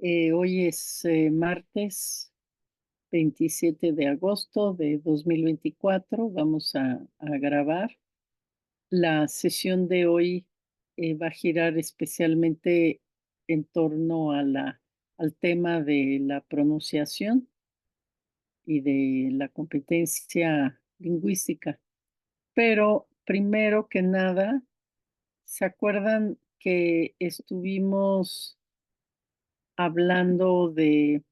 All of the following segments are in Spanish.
Hoy es martes 27 de agosto de 2024. Vamos a grabar. La sesión de hoy va a girar especialmente en torno al tema de la pronunciación y de la competencia lingüística. Pero primero que nada, ¿se acuerdan que estuvimos hablando de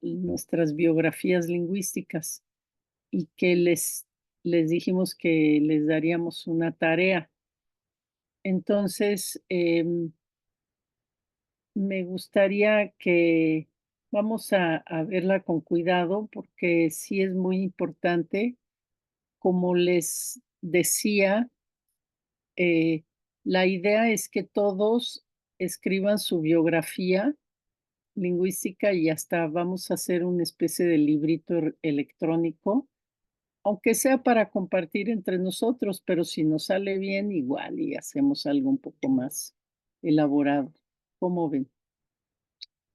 nuestras biografías lingüísticas y que les dijimos que les daríamos una tarea? Entonces, me gustaría que vamos a verla con cuidado porque sí es muy importante. Como les decía, eh, la idea es que todos escriban su biografía lingüística y hasta vamos a hacer una especie de librito electrónico, aunque sea para compartir entre nosotros, pero si nos sale bien, igual y hacemos algo un poco más elaborado. ¿Cómo ven?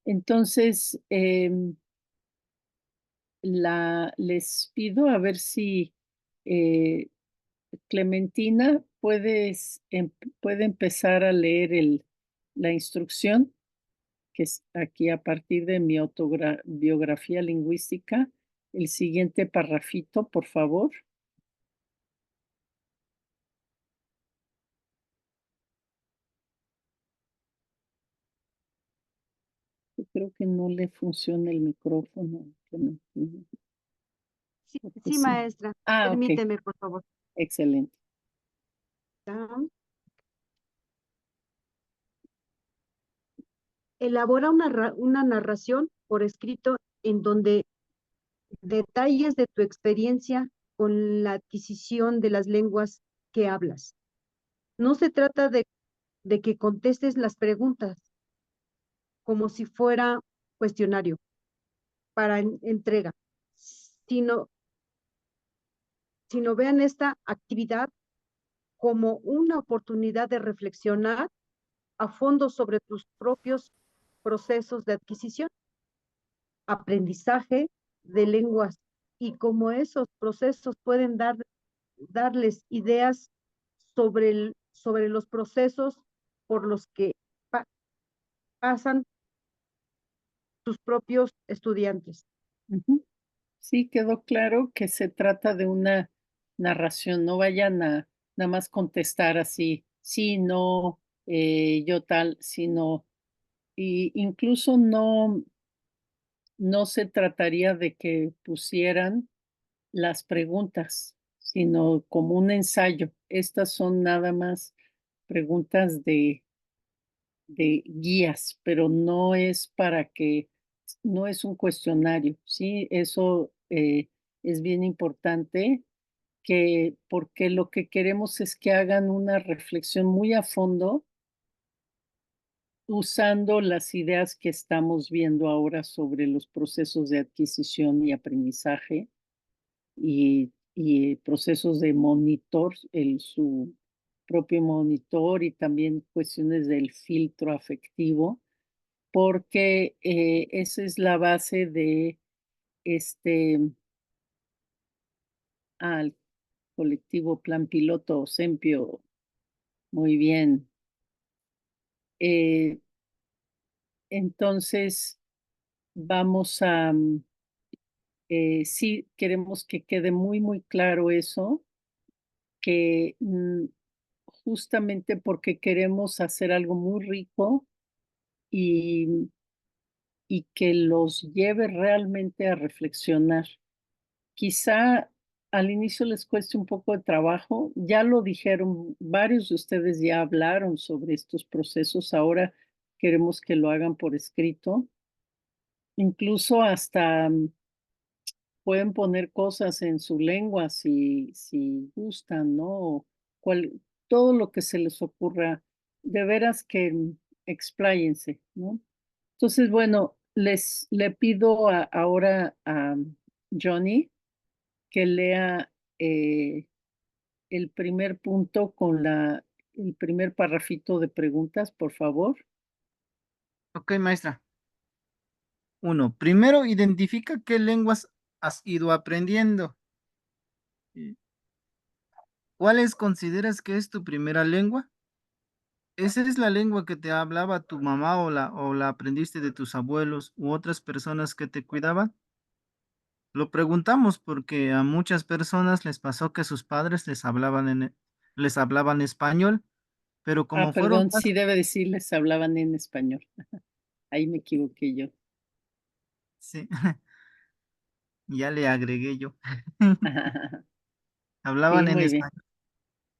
Entonces, les pido a ver si eh, Clementina puede empezar a leer la instrucción, que es aquí a partir de mi biografía lingüística. El siguiente parrafito, por favor. Yo creo que no le funciona el micrófono, Clementina, Sí, porque sí, sí. maestra. Ah, ok, Permíteme, por favor. excelente. Ah, elabora una narración por escrito en donde detalles de tu experiencia con la adquisición de las lenguas que hablas. No se trata de que contestes las preguntas como si fuera cuestionario para entrega, sino, sino vean esta actividad como una oportunidad de reflexionar a fondo sobre tus propios procesos de adquisición, aprendizaje de lenguas y cómo esos procesos pueden darles ideas sobre los procesos por los que pasan tus propios estudiantes. Ujú. Sí, quedó claro que se trata de una narración. No vayan a nada más contestar así, sí, no, yo tal, sino, y incluso no se trataría de que pusieran las preguntas, sino como un ensayo. Estas son nada más preguntas de guías, pero no es un cuestionario, ¿sí? Eso es bien importante, porque lo que queremos es que hagan una reflexión muy a fondo usando las ideas que estamos viendo ahora sobre los procesos de adquisición y aprendizaje y procesos de monitor, su propio monitor, y también cuestiones del filtro afectivo, porque esa es la base de este el colectivo Plan Piloto Sempio. Muy bien. Eh, entonces, vamos sí, queremos que quede muy, muy claro eso, que justamente porque queremos hacer algo muy rico y, y que los lleve realmente a reflexionar. Quizá al inicio les cueste un poco de trabajo, ya lo dijeron, varios de ustedes ya hablaron sobre estos procesos, ahora queremos que lo hagan por escrito, incluso hasta pueden poner cosas en su lengua si gustan, ¿no? Cual todo lo que se les ocurra, de veras que expláyense, ¿no? Entonces, bueno, le pido ahora a Johnny que lea, el primer punto con el primer parrafito de preguntas, por favor. Ok, maestra. Uno, primero identifica qué lenguas has ido aprendiendo. Eh, ¿Cuáles consideras que es tu primera lengua? ¿Esa es la lengua que te hablaba tu mamá o la aprendiste de tus abuelos u otras personas que te cuidaban? Lo preguntamos porque a muchas personas les pasó que sus padres les hablaban español, pero como Ah, fueron perdón, más, sí debe decirles, hablaban en español. Ahí me equivoqué yo. sí, ya le agregué yo, hablaban Sí, en muy bien. español,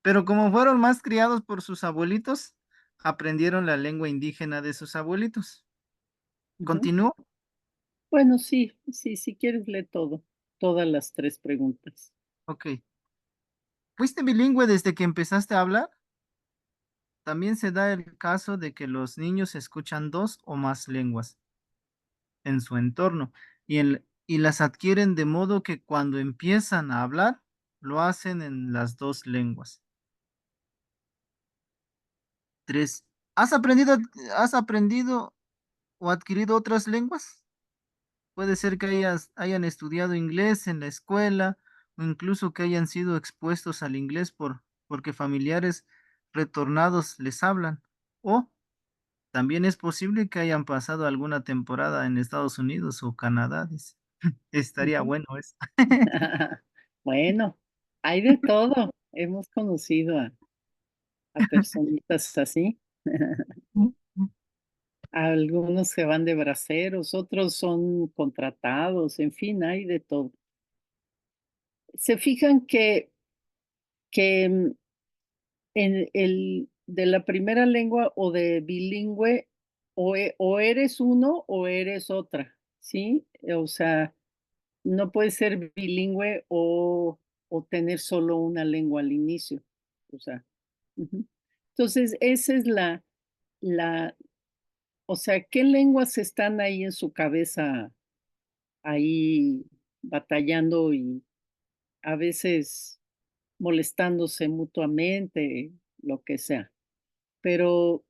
pero como fueron más criados por sus abuelitos, aprendieron la lengua indígena de sus abuelitos. Ujú. ¿Continúo? Bueno, sí, sí, si quieres lee todo, todas las 3 preguntas. Ok. ¿Fuiste bilingüe desde que empezaste a hablar? También se da el caso de que los niños escuchan dos o más lenguas en su entorno y las adquieren de modo que cuando empiezan a hablar, lo hacen en las dos lenguas. Tres, has aprendido o adquirido otras lenguas? Puede ser que hayan estudiado inglés en la escuela o incluso que hayan sido expuestos al inglés porque familiares retornados les hablan. O también es posible que hayan pasado alguna temporada en Estados Unidos o Canadá. Dice. Estaría Ujú. bueno eso. Bueno, hay de todo. Hemos conocido a personitas así. Algunos se van de braceros, otros son contratados, en fin, hay de todo. Se fijan que en el de la primera lengua o de bilingüe, o eres uno o eres otra, ¿sí? O sea, no puedes ser bilingüe o tener solo una lengua al inicio, o sea, ujú. Entonces, esa es la o sea, ¿qué lenguas están ahí en su cabeza, ahí batallando y a veces molestándose mutuamente, lo que sea? Pero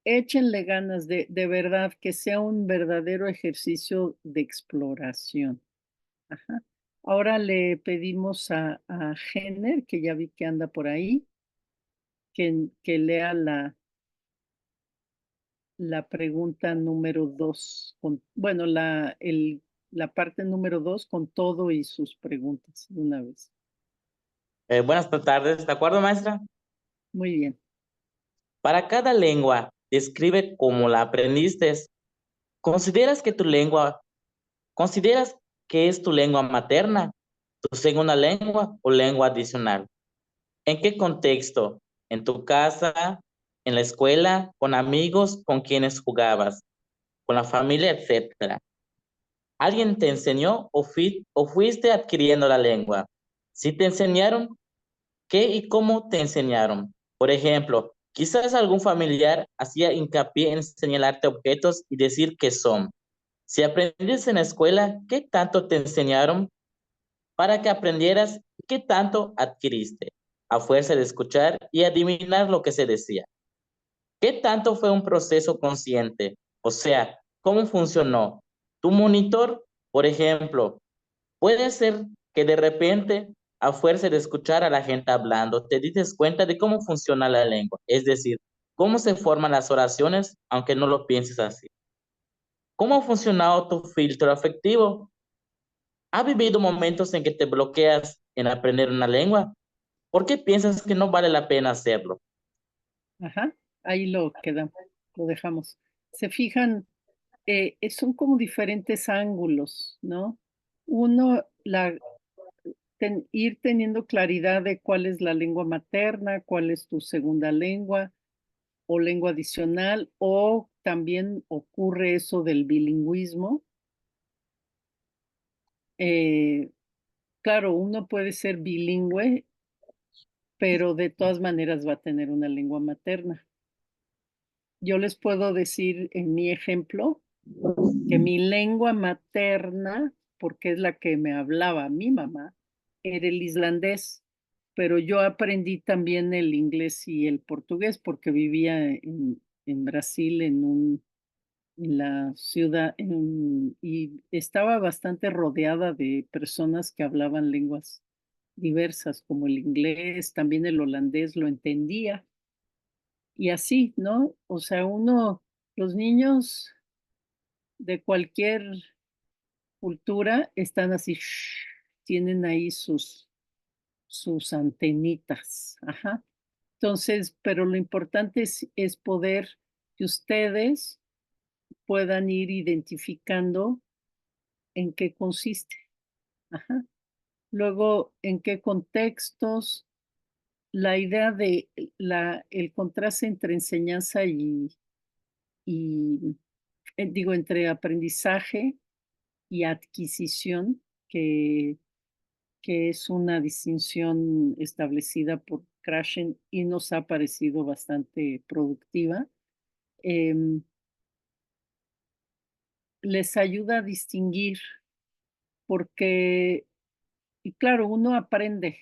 échenle ganas, de verdad, que sea un verdadero ejercicio de exploración. Ajá. Ahora le pedimos a Jenner, que ya vi que anda por ahí, que lea la pregunta número 2 con bueno, la parte número 2 con todo y sus preguntas de una vez. Buenas tardes, ¿de acuerdo, maestra? Muy bien. Para cada lengua, describe cómo la aprendiste. ¿Consideras que tu lengua, consideras que es tu lengua materna, tu segunda lengua o lengua adicional? ¿En qué contexto? ¿En tu casa, en la escuela, con amigos, con quienes jugabas, con la familia, etcétera? ¿Alguien te enseñó o fuiste adquiriendo la lengua? Si te enseñaron, ¿qué y cómo te enseñaron? Por ejemplo, quizás algún familiar hacía hincapié en señalarte objetos y decir qué son. Si aprendiste en la escuela, ¿qué tanto te enseñaron para que aprendieras? ¿Qué tanto adquiriste? A fuerza de escuchar y adivinar lo que se decía. ¿Qué tanto fue un proceso consciente? O sea, ¿cómo funcionó? Tu monitor, por ejemplo, puede ser que de repente, a fuerza de escuchar a la gente hablando, te dices cuenta de cómo funciona la lengua, es decir, cómo se forman las oraciones, aunque no lo pienses así. ¿Cómo ha funcionado tu filtro afectivo? ¿Ha vivido momentos en que te bloqueas en aprender una lengua? ¿Por qué piensas que no vale la pena hacerlo? Ajá, ahí lo quedamos, lo dejamos. Se fijan, son como diferentes ángulos, ¿no? Uno, ir teniendo claridad de cuál es la lengua materna, cuál es tu segunda lengua o lengua adicional, o también ocurre eso del bilingüismo. Eh, claro, uno puede ser bilingüe, pero de todas maneras va a tener una lengua materna. Yo les puedo decir en mi ejemplo que mi lengua materna, porque es la que me hablaba mi mamá, era el islandés, pero yo aprendí también el inglés y el portugués porque vivía en Brasil la ciudad y estaba bastante rodeada de personas que hablaban lenguas diversas, como el inglés, también el holandés lo entendía. Y así, ¿no? O sea, los niños de cualquier cultura están así, tienen ahí sus antenitas. Ajá. Entonces, pero lo importante es poder que ustedes puedan ir identificando en qué consiste. Ajá. Luego, en qué contextos, la idea de el contraste entre enseñanza y digo, entre aprendizaje y adquisición, que es una distinción establecida por Krashen y nos ha parecido bastante productiva, em, les ayuda a distinguir porque, y claro, uno aprende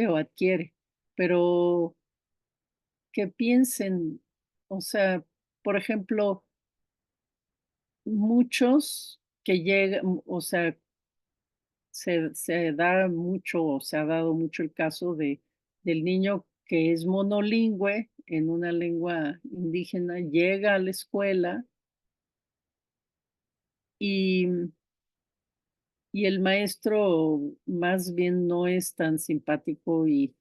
o adquiere, pero que piensen, o sea, por ejemplo, muchos que llegan, o sea, se da mucho, o se ha dado mucho el caso del niño que es monolingüe en una lengua indígena, llega a la escuela y y el maestro más bien no es tan simpático y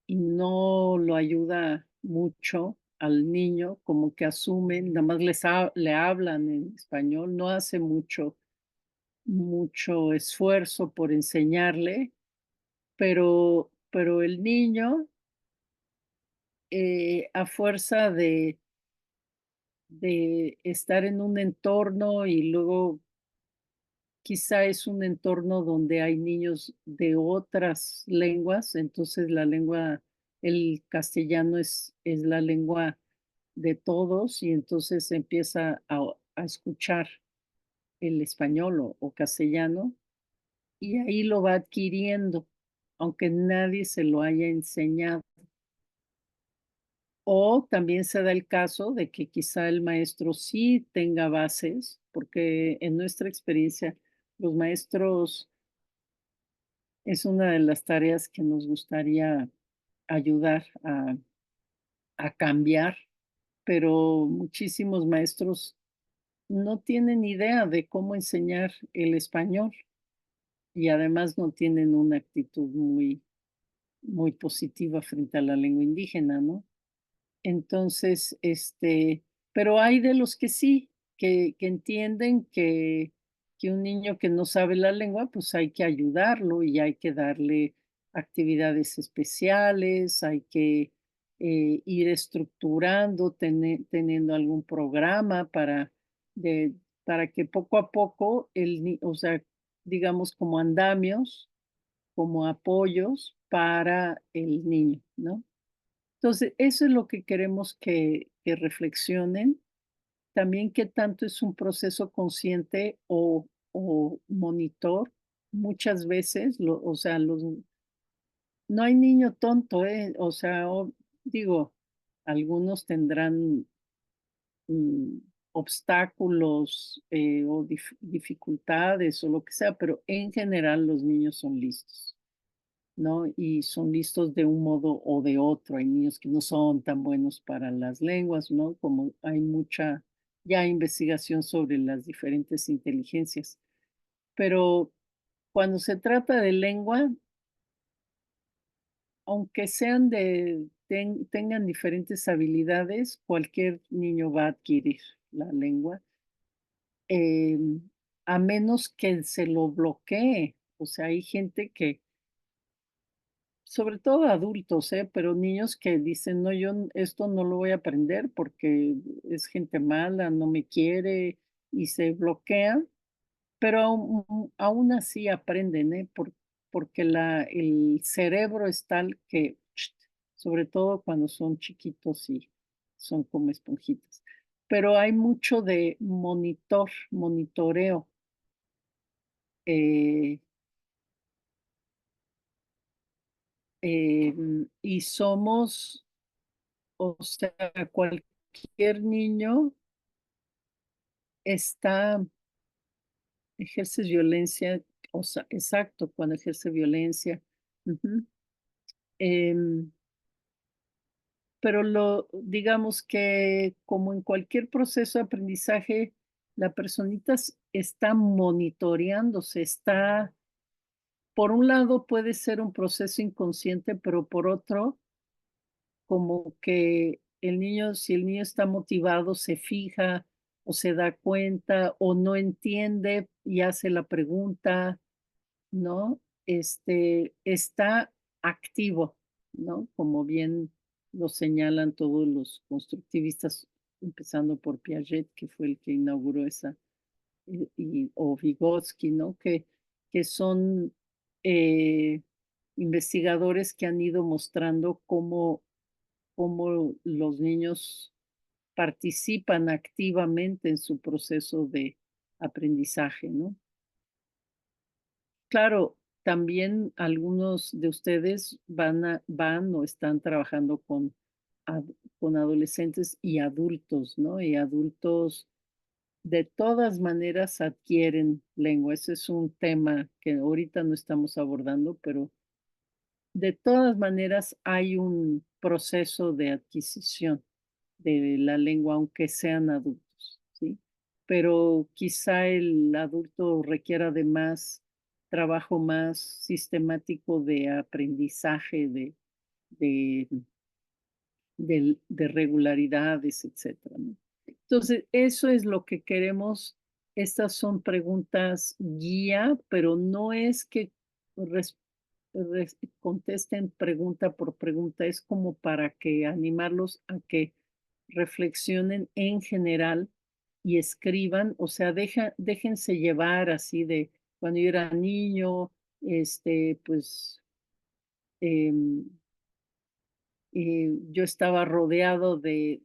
no lo ayuda mucho al niño, como que asumen, nada más le hablan en español, no hace mucho esfuerzo por enseñarle, pero el niño, a fuerza de estar en un entorno y luego quizá es un entorno donde hay niños de otras lenguas, entonces el castellano es la lengua de todos y entonces empieza a escuchar el español o castellano y ahí lo va adquiriendo, aunque nadie se lo haya enseñado. O también se da el caso de que quizá el maestro sí tenga bases, porque en nuestra experiencia los maestros es una de las tareas que nos gustaría ayudar a cambiar, pero muchísimos maestros no tienen idea de cómo enseñar el español y además no tienen una actitud muy positiva frente a la lengua indígena, ¿no? Entonces, pero hay de los que sí, que entienden que un niño que no sabe la lengua, pues hay que ayudarlo y hay que darle actividades especiales, hay que ir estructurando, teniendo algún programa de, para que poco a poco, o sea, digamos como andamios, como apoyos para el niño, ¿no? Entonces, eso es lo que queremos que reflexionen. También qué tanto es un proceso consciente o monitor. Muchas veces, o sea, no hay niño tonto, ¿eh? O sea, digo, algunos tendrán mm, obstáculos o dificultades o lo que sea, pero en general los niños son listos. ¿No? Y son listos de un modo o de otro. Hay niños que no son tan buenos para las lenguas, ¿no? Como hay mucha ya investigación sobre las diferentes inteligencias. Pero cuando se trata de lengua, aunque sean tengan diferentes habilidades, cualquier niño va a adquirir la lengua, em, a menos que se lo bloquee. O sea, hay gente que sobre todo adultos, pero niños que dicen, no, esto no lo voy a aprender porque es gente mala, no me quiere y se bloquean, pero aún así aprenden, porque el cerebro es tal que, sobre todo cuando son chiquitos y son como esponjitas. Pero hay mucho de monitoreo. eh, y somos, o sea, cualquier niño ejerces violencia, o sea, exacto, cuando ejerce violencia. Ujú. Em, pero digamos que como en cualquier proceso de aprendizaje, la personita está monitoreándose, por un lado puede ser un proceso inconsciente, pero por otro, como que si el niño está motivado, se fija o se da cuenta o no entiende y hace la pregunta, ¿no? Está activo, ¿no? Como bien lo señalan todos los constructivistas, empezando por Piaget, que fue el que inauguró esa, o Vygotsky, ¿no? Que son investigadores que han ido mostrando cómo los niños participan activamente en su proceso de aprendizaje, ¿no? Claro, también algunos de ustedes van o están trabajando con adolescentes y adultos, ¿no? Y adultos de todas maneras adquieren lengua. Ese es un tema que ahorita no estamos abordando, pero de todas maneras hay un proceso de adquisición de la lengua, aunque sean adultos, ¿sí? Pero quizá el adulto requiera de más trabajo más sistemático de aprendizaje, de, de regularidades, etcétera, ¿no? Entonces, eso es lo que queremos. Estas son preguntas guía, pero no es que contesten pregunta por pregunta, es como para que animarlos a que reflexionen en general y escriban, o sea, déjense llevar así de cuando yo era niño, pues em, yo estaba rodeado de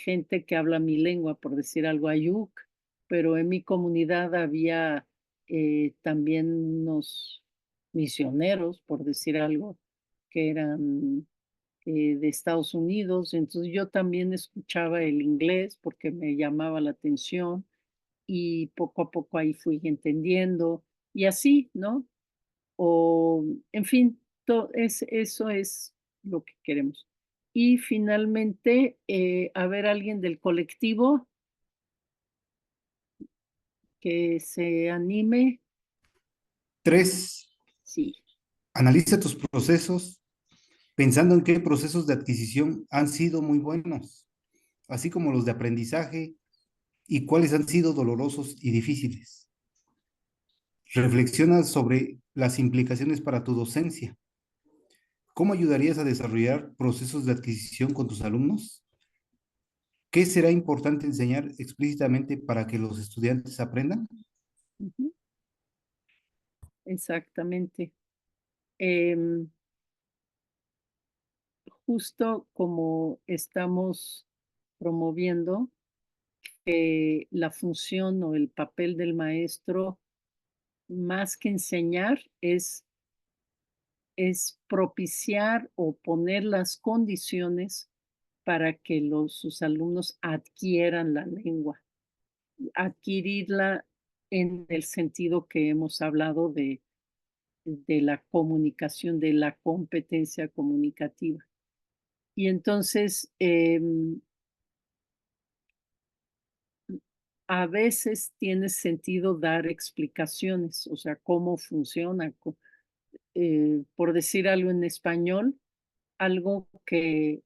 gente que habla mi lengua, por decir algo, ayuk, pero en mi comunidad había también unos misioneros, por decir algo, que eran de Estados Unidos, entonces yo también escuchaba el inglés porque me llamaba la atención y poco a poco ahí fui entendiendo y así, ¿no? O, en fin, eso es lo que queremos. Y finalmente, a ver, alguien del colectivo que se anime. 3. Sí. Analiza tus procesos pensando en qué procesos de adquisición han sido muy buenos, así como los de aprendizaje y cuáles han sido dolorosos y difíciles. Reflexiona sobre las implicaciones para tu docencia. ¿Cómo ayudarías a desarrollar procesos de adquisición con tus alumnos? ¿Qué será importante enseñar explícitamente para que los estudiantes aprendan? Ujú, exactamente. Em, justo como estamos promoviendo la función o el papel del maestro, más que enseñar, es propiciar o poner las condiciones para que sus alumnos adquieran la lengua, adquirirla en el sentido que hemos hablado de la comunicación, de la competencia comunicativa. Y entonces, a veces tiene sentido dar explicaciones, o sea, cómo funciona, por decir algo en español, algo que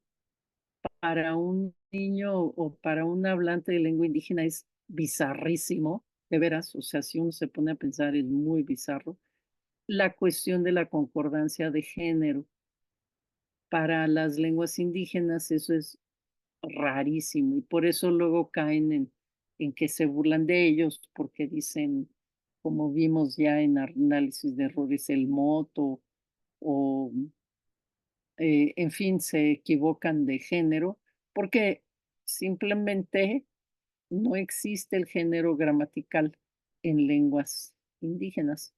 para un niño o para un hablante de lengua indígena es bizarrísimo, de veras, o sea, si uno se pone a pensar es muy bizarro, la cuestión de la concordancia de género. Para las lenguas indígenas eso es rarísimo y por eso luego caen en que se burlan de ellos porque dicen, como vimos ya en análisis de errores, el moto o en fin, se equivocan de género, porque simplemente no existe el género gramatical en lenguas indígenas.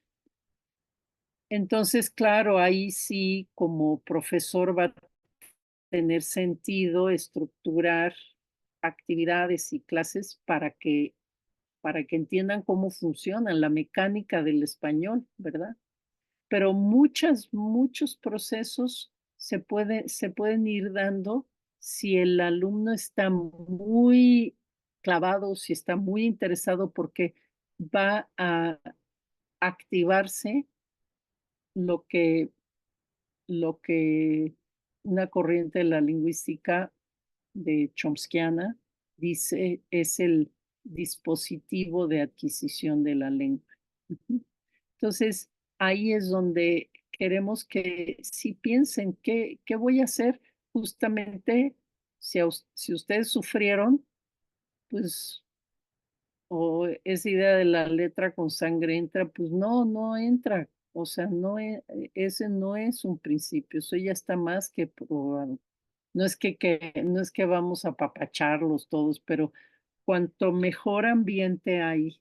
Entonces, claro, ahí sí, como profesor va a tener sentido estructurar actividades y clases para que entiendan cómo funciona la mecánica del español, ¿verdad? Pero muchos procesos se pueden ir dando si el alumno está muy clavado, si está muy interesado, porque va a activarse lo que lo que una corriente de la lingüística de Chomskiana dice es el dispositivo de adquisición de la lengua. Ujú. Entonces, ahí es donde queremos que si piensen qué voy a hacer justamente si ustedes sufrieron, pues, o esa idea de la letra con sangre entra, pues no, no entra. O sea, ese no es un principio, eso ya está más que probado. No es que vamos a apapacharlos todos, pero cuanto mejor ambiente hay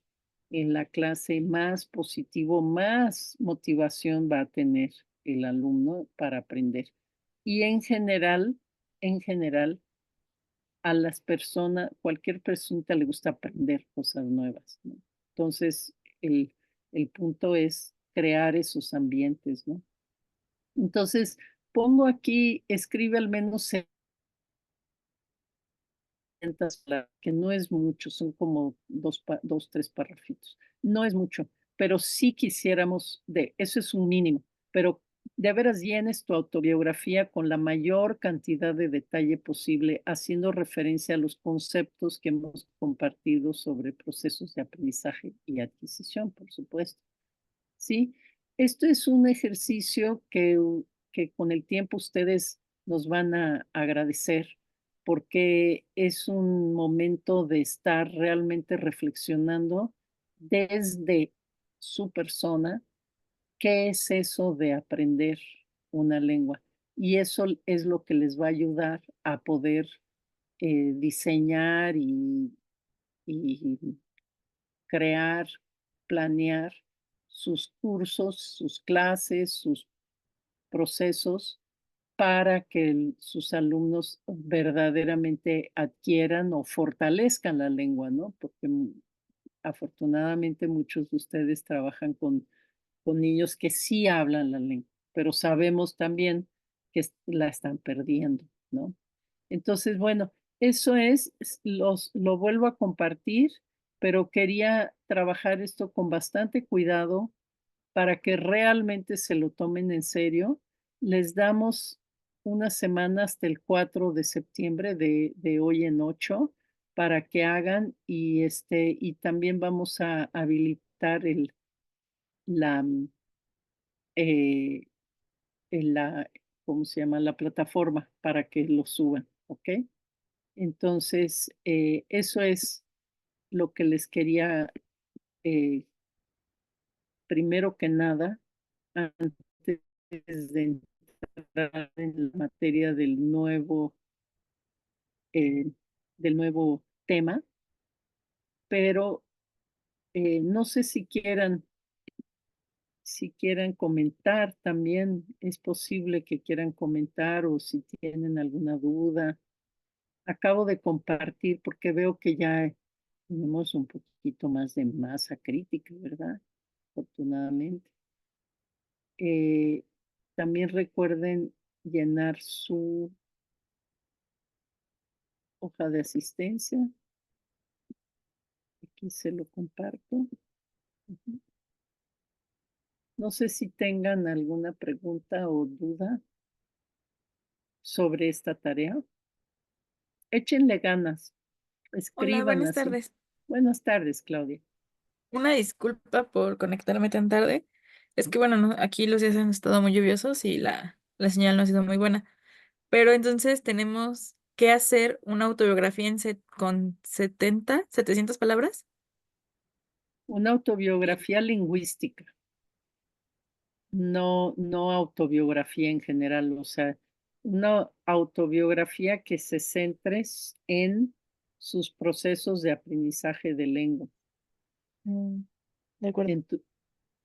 en la clase, más positivo, más motivación va a tener el alumno para aprender. Y en general, a las personas, cualquier persona le gusta aprender cosas nuevas, ¿no? Entonces, el, el punto es crear esos ambientes, ¿no? Entonces, pongo aquí, escribe al menos que no es mucho, son como tres párrafitos. No es mucho, pero sí quisiéramos eso es un mínimo, pero de veras llenes tu autobiografía con la mayor cantidad de detalle posible, haciendo referencia a los conceptos que hemos compartido sobre procesos de aprendizaje y adquisición, por supuesto. ¿Sí? Esto es un ejercicio que con el tiempo ustedes nos van a agradecer porque es un momento de estar realmente reflexionando desde su persona qué es eso de aprender una lengua. Y eso es lo que les va a ayudar a poder diseñar y crear, planear sus cursos, sus clases, sus procesos para que sus alumnos verdaderamente adquieran o fortalezcan la lengua, ¿no? Porque afortunadamente muchos de ustedes trabajan con niños que sí hablan la lengua, pero sabemos también que la están perdiendo, ¿no? Entonces, bueno, eso lo vuelvo a compartir, pero quería trabajar esto con bastante cuidado para que realmente se lo tomen en serio. Les damos una semana hasta el 4 de septiembre de hoy en 8 para que hagan y también vamos a habilitar la, eh, la, ¿cómo se llama? La plataforma para que lo suban, ¿ok? Entonces, eso es lo que les quería, eh, primero que nada, antes de entrar en la materia eh, del nuevo tema, pero no sé si quieran comentar también, es posible que quieran comentar o si tienen alguna duda. Acabo de compartir porque veo que ya tenemos un poquito más de masa crítica, ¿verdad? Afortunadamente. Eh, también recuerden llenar su hoja de asistencia. Aquí se lo comparto. Ujú. No sé si tengan alguna pregunta o duda sobre esta tarea. Échenle ganas, Hola, escriban buenas así. tardes. Buenas tardes, Claudia. Una disculpa por conectarme tan tarde. Es que, bueno, aquí los días han estado muy lluviosos y la señal no ha sido muy buena. Pero entonces tenemos que hacer una autobiografía con 700 palabras. Una autobiografía lingüística, no autobiografía en general, o sea, una autobiografía que se centre en sus procesos de aprendizaje de lengua. Mm, de acuerdo. En tu,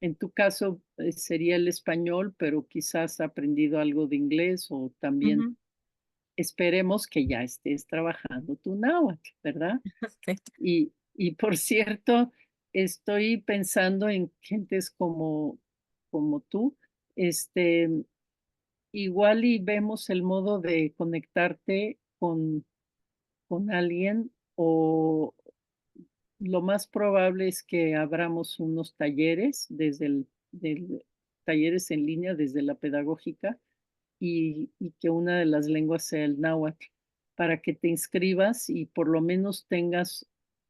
en tu caso sería el español, pero quizás ha aprendido algo de inglés o también Ujú. esperemos que ya estés trabajando tu náhuatl, ¿verdad? Sí. Y por cierto, estoy pensando en gentes como tú, igual y vemos el modo de conectarte con alguien, o lo más probable es que abramos unos talleres talleres en línea desde la pedagógica, y que una de las lenguas sea el náhuatl, para que te inscribas y por lo menos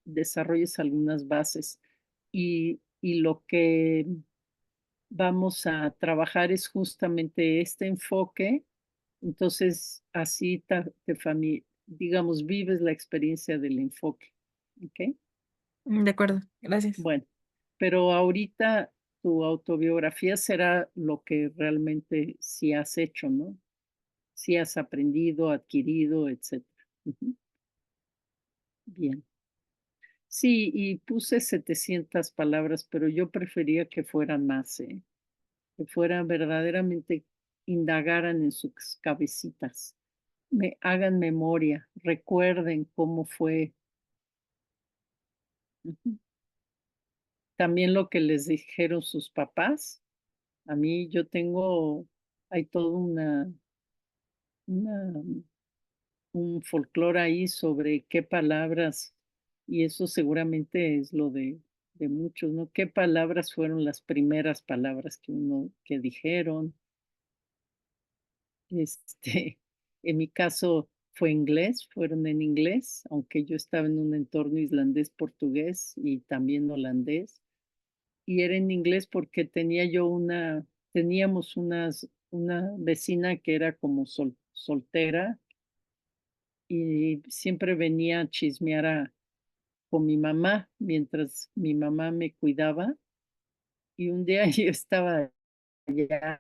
desarrolles algunas bases. Y lo que vamos a trabajar es justamente este enfoque. Entonces, así digamos, vives la experiencia del enfoque. ¿Ok? De acuerdo, gracias. Bueno, pero ahorita tu autobiografía será lo que realmente sí has hecho, ¿no? Sí has aprendido, adquirido, etcétera. Ujú. Bien. Sí, y puse 700 palabras, pero yo prefería que fueran más, ¿eh? Que fueran verdaderamente, indagaran en sus cabecitas, hagan memoria, recuerden cómo fue. Ujú. También lo que les dijeron sus papás. A mí hay todo una un folclore ahí sobre qué palabras, y eso seguramente es lo de muchos, ¿no? ¿Qué palabras fueron las primeras palabras que dijeron? Este, en mi caso fue inglés, fueron en inglés, aunque yo estaba en un entorno islandés-portugués y también holandés, y era en inglés porque teníamos una vecina que era como soltera, y siempre venía a chismear con mi mamá mientras mi mamá me cuidaba. Y un día yo estaba allá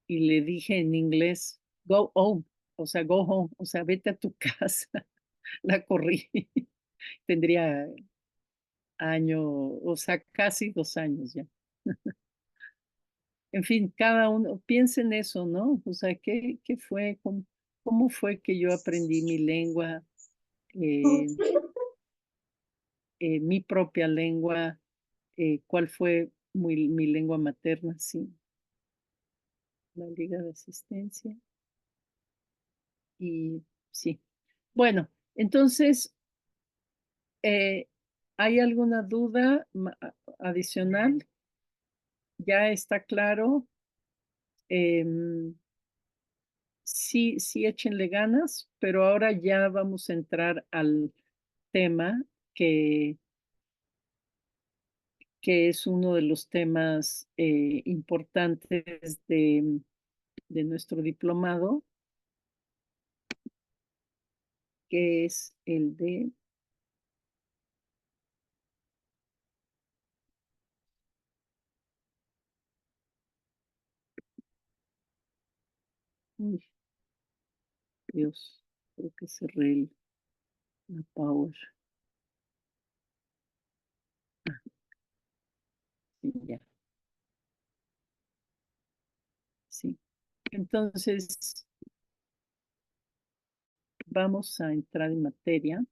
y le dije en inglés, go home, o sea, go home, o sea, vete a tu casa. La corrí. Tendría o sea, casi 2 años ya. En fin, cada uno piensa en eso, ¿no? O sea, ¿qué fue? ¿Cómo fue que yo aprendí mi lengua? Eh, mi propia lengua, cuál fue mi lengua materna, sí, la Liga de Asistencia, y sí. Bueno, entonces, ¿hay alguna duda adicional? ¿Ya está claro? Sí, sí, échenle ganas, pero ahora ya vamos a entrar al tema que, que es uno de los temas importantes de nuestro diplomado, que es el de uy, Dios, creo que cerré la power. Sí, ya, sí. Entonces, vamos a entrar en materia.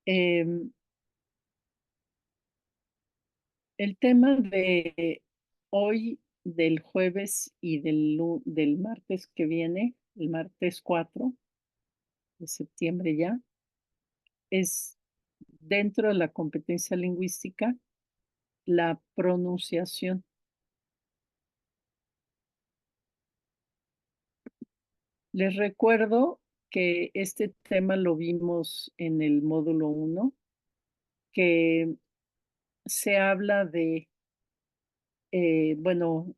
Em, el tema de hoy, del jueves y del martes que viene, el martes 4 de septiembre ya, es dentro de la competencia lingüística, la pronunciación. Les recuerdo que este tema lo vimos en el módulo 1, que se habla bueno,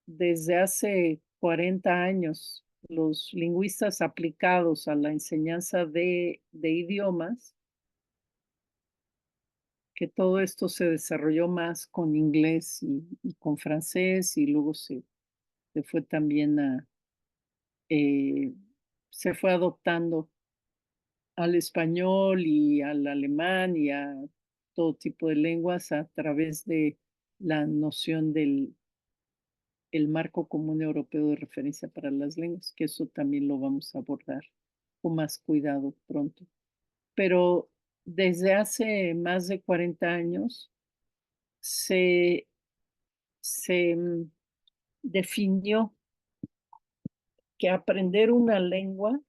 desde hace 40 años, los lingüistas aplicados a la enseñanza de idiomas que todo esto se desarrolló más con inglés y con francés, y luego se fue también se fue adoptando al español y al alemán y a todo tipo de lenguas a través de la noción del el marco común europeo de referencia para las lenguas, que eso también lo vamos a abordar con más cuidado pronto. Pero desde hace más de 40 años se, se definió que aprender una lengua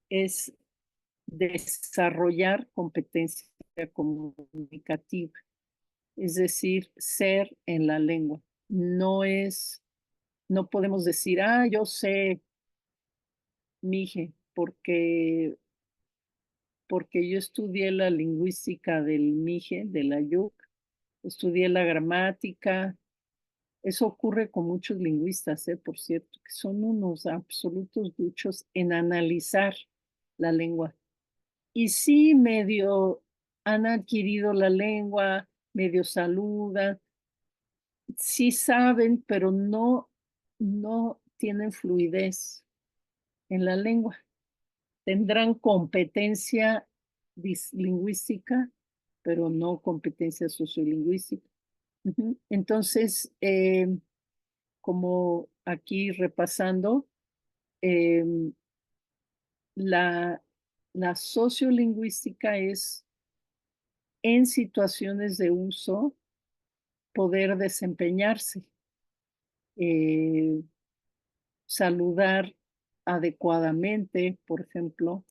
es desarrollar competencia comunicativa, es decir, ser en la lengua. No podemos decir, yo sé Mije, porque yo estudié la lingüística del Mije, de la Yuc, estudié la gramática. Eso ocurre con muchos lingüistas, por cierto, que son unos absolutos duchos en analizar la lengua. Y sí, medio han adquirido la lengua, medio saludan, sí saben, pero no tienen fluidez en la lengua. Tendrán competencia lingüística, pero no competencia sociolingüística. Entonces, como aquí repasando, em, la, la sociolingüística es en situaciones de uso poder desempeñarse, saludar adecuadamente, por ejemplo.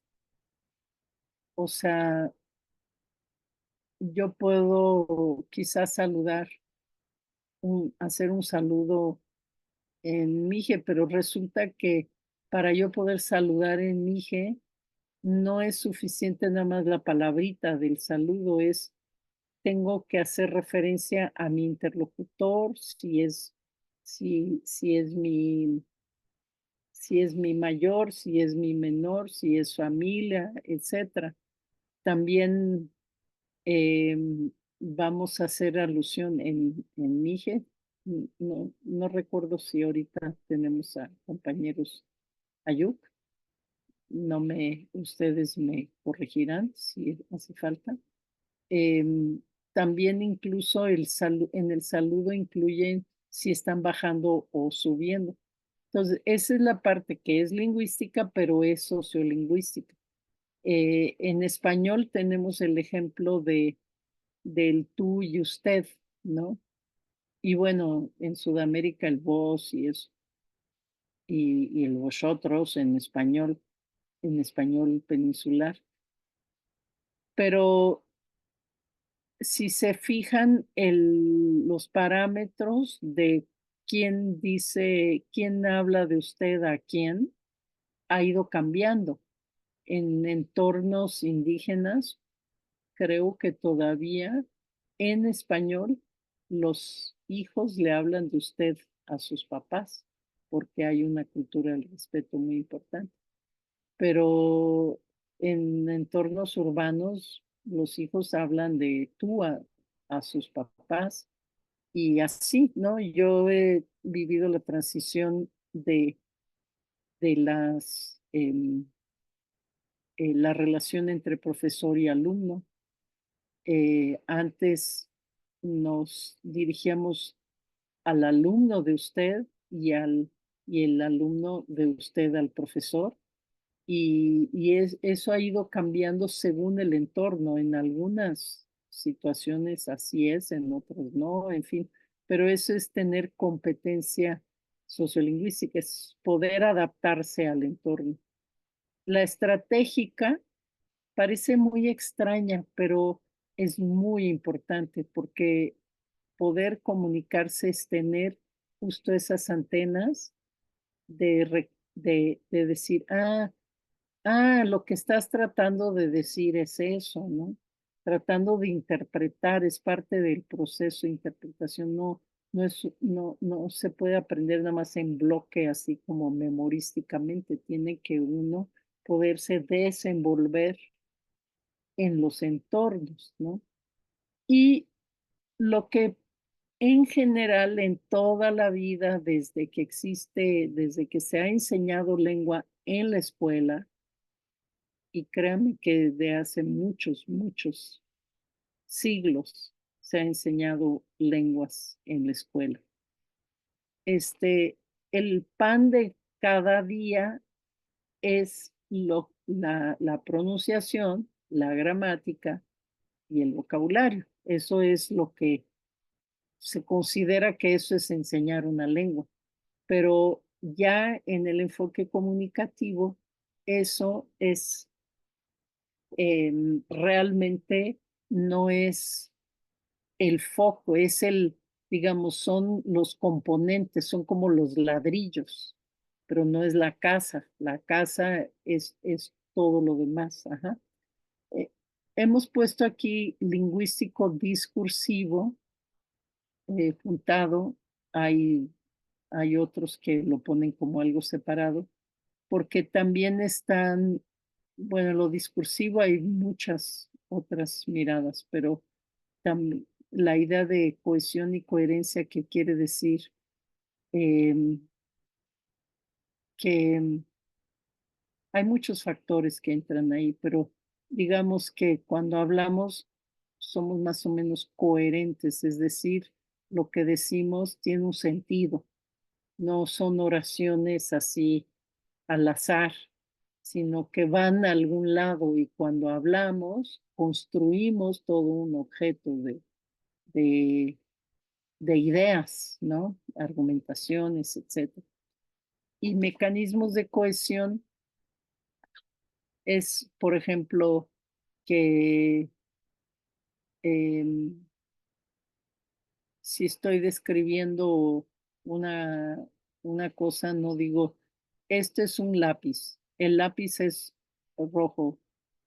O sea, yo puedo quizás hacer un saludo en Mije, pero resulta que para yo poder saludar en Mije no es suficiente nada más la palabrita del saludo, tengo que hacer referencia a mi interlocutor, si es mi mayor, si es mi menor, si es familia, etcétera. También vamos a hacer alusión en Mije. No recuerdo si ahorita tenemos a compañeros Ayuk. Ustedes me corregirán si hace falta. También incluso en el saludo incluyen si están bajando o subiendo. Entonces, esa es la parte que es lingüística, pero es sociolingüística. En español tenemos el ejemplo del tú y usted, ¿no? Y bueno, en Sudamérica el vos y eso, y el vosotros en español peninsular. Pero si se fijan los parámetros de quién habla de usted a quién, ha ido cambiando. En entornos indígenas, creo que todavía en español los hijos le hablan de usted a sus papás, porque hay una cultura del respeto muy importante. Pero en entornos urbanos, los hijos hablan de tú a sus papás y así, ¿no? Yo he vivido la transición de la relación entre profesor y alumno. Antes nos dirigíamos al alumno de usted y el alumno de usted al profesor. Eso ha ido cambiando según el entorno. En algunas situaciones así es, en otras no, en fin. Pero eso es tener competencia sociolingüística, es poder adaptarse al entorno. La estratégica parece muy extraña, pero es muy importante porque poder comunicarse es tener justo esas antenas de decir, lo que estás tratando de decir es eso, ¿no? Tratando de interpretar, es parte del proceso de interpretación, no se puede aprender nada más en bloque, así como memorísticamente, tiene que uno poderse desenvolver en los entornos, ¿no? Y lo que en general en toda la vida, desde que existe, desde que se ha enseñado lengua en la escuela, y créanme que desde hace muchos, muchos siglos se ha enseñado lenguas en la escuela. El pan de cada día es la pronunciación, la gramática y el vocabulario. Eso es lo que se considera que eso es enseñar una lengua. Pero ya en el enfoque comunicativo, eso es realmente no es el foco, es digamos, son los componentes, son como los ladrillos, pero no es la casa es todo lo demás. Ajá. Hemos puesto aquí lingüístico discursivo juntado, hay otros que lo ponen como algo separado, porque también están, bueno, lo discursivo hay muchas otras miradas, pero también la idea de cohesión y coherencia que quiere decir em, que hay muchos factores que entran ahí, pero digamos que cuando hablamos somos más o menos coherentes, es decir, lo que decimos tiene un sentido, no son oraciones así al azar, sino que van a algún lado y cuando hablamos construimos todo un objeto de, de ideas, ¿no? Argumentaciones, etcétera. Y mecanismos de cohesión es, por ejemplo, que em, si estoy describiendo una, una cosa, no digo, este es un lápiz, el lápiz es rojo,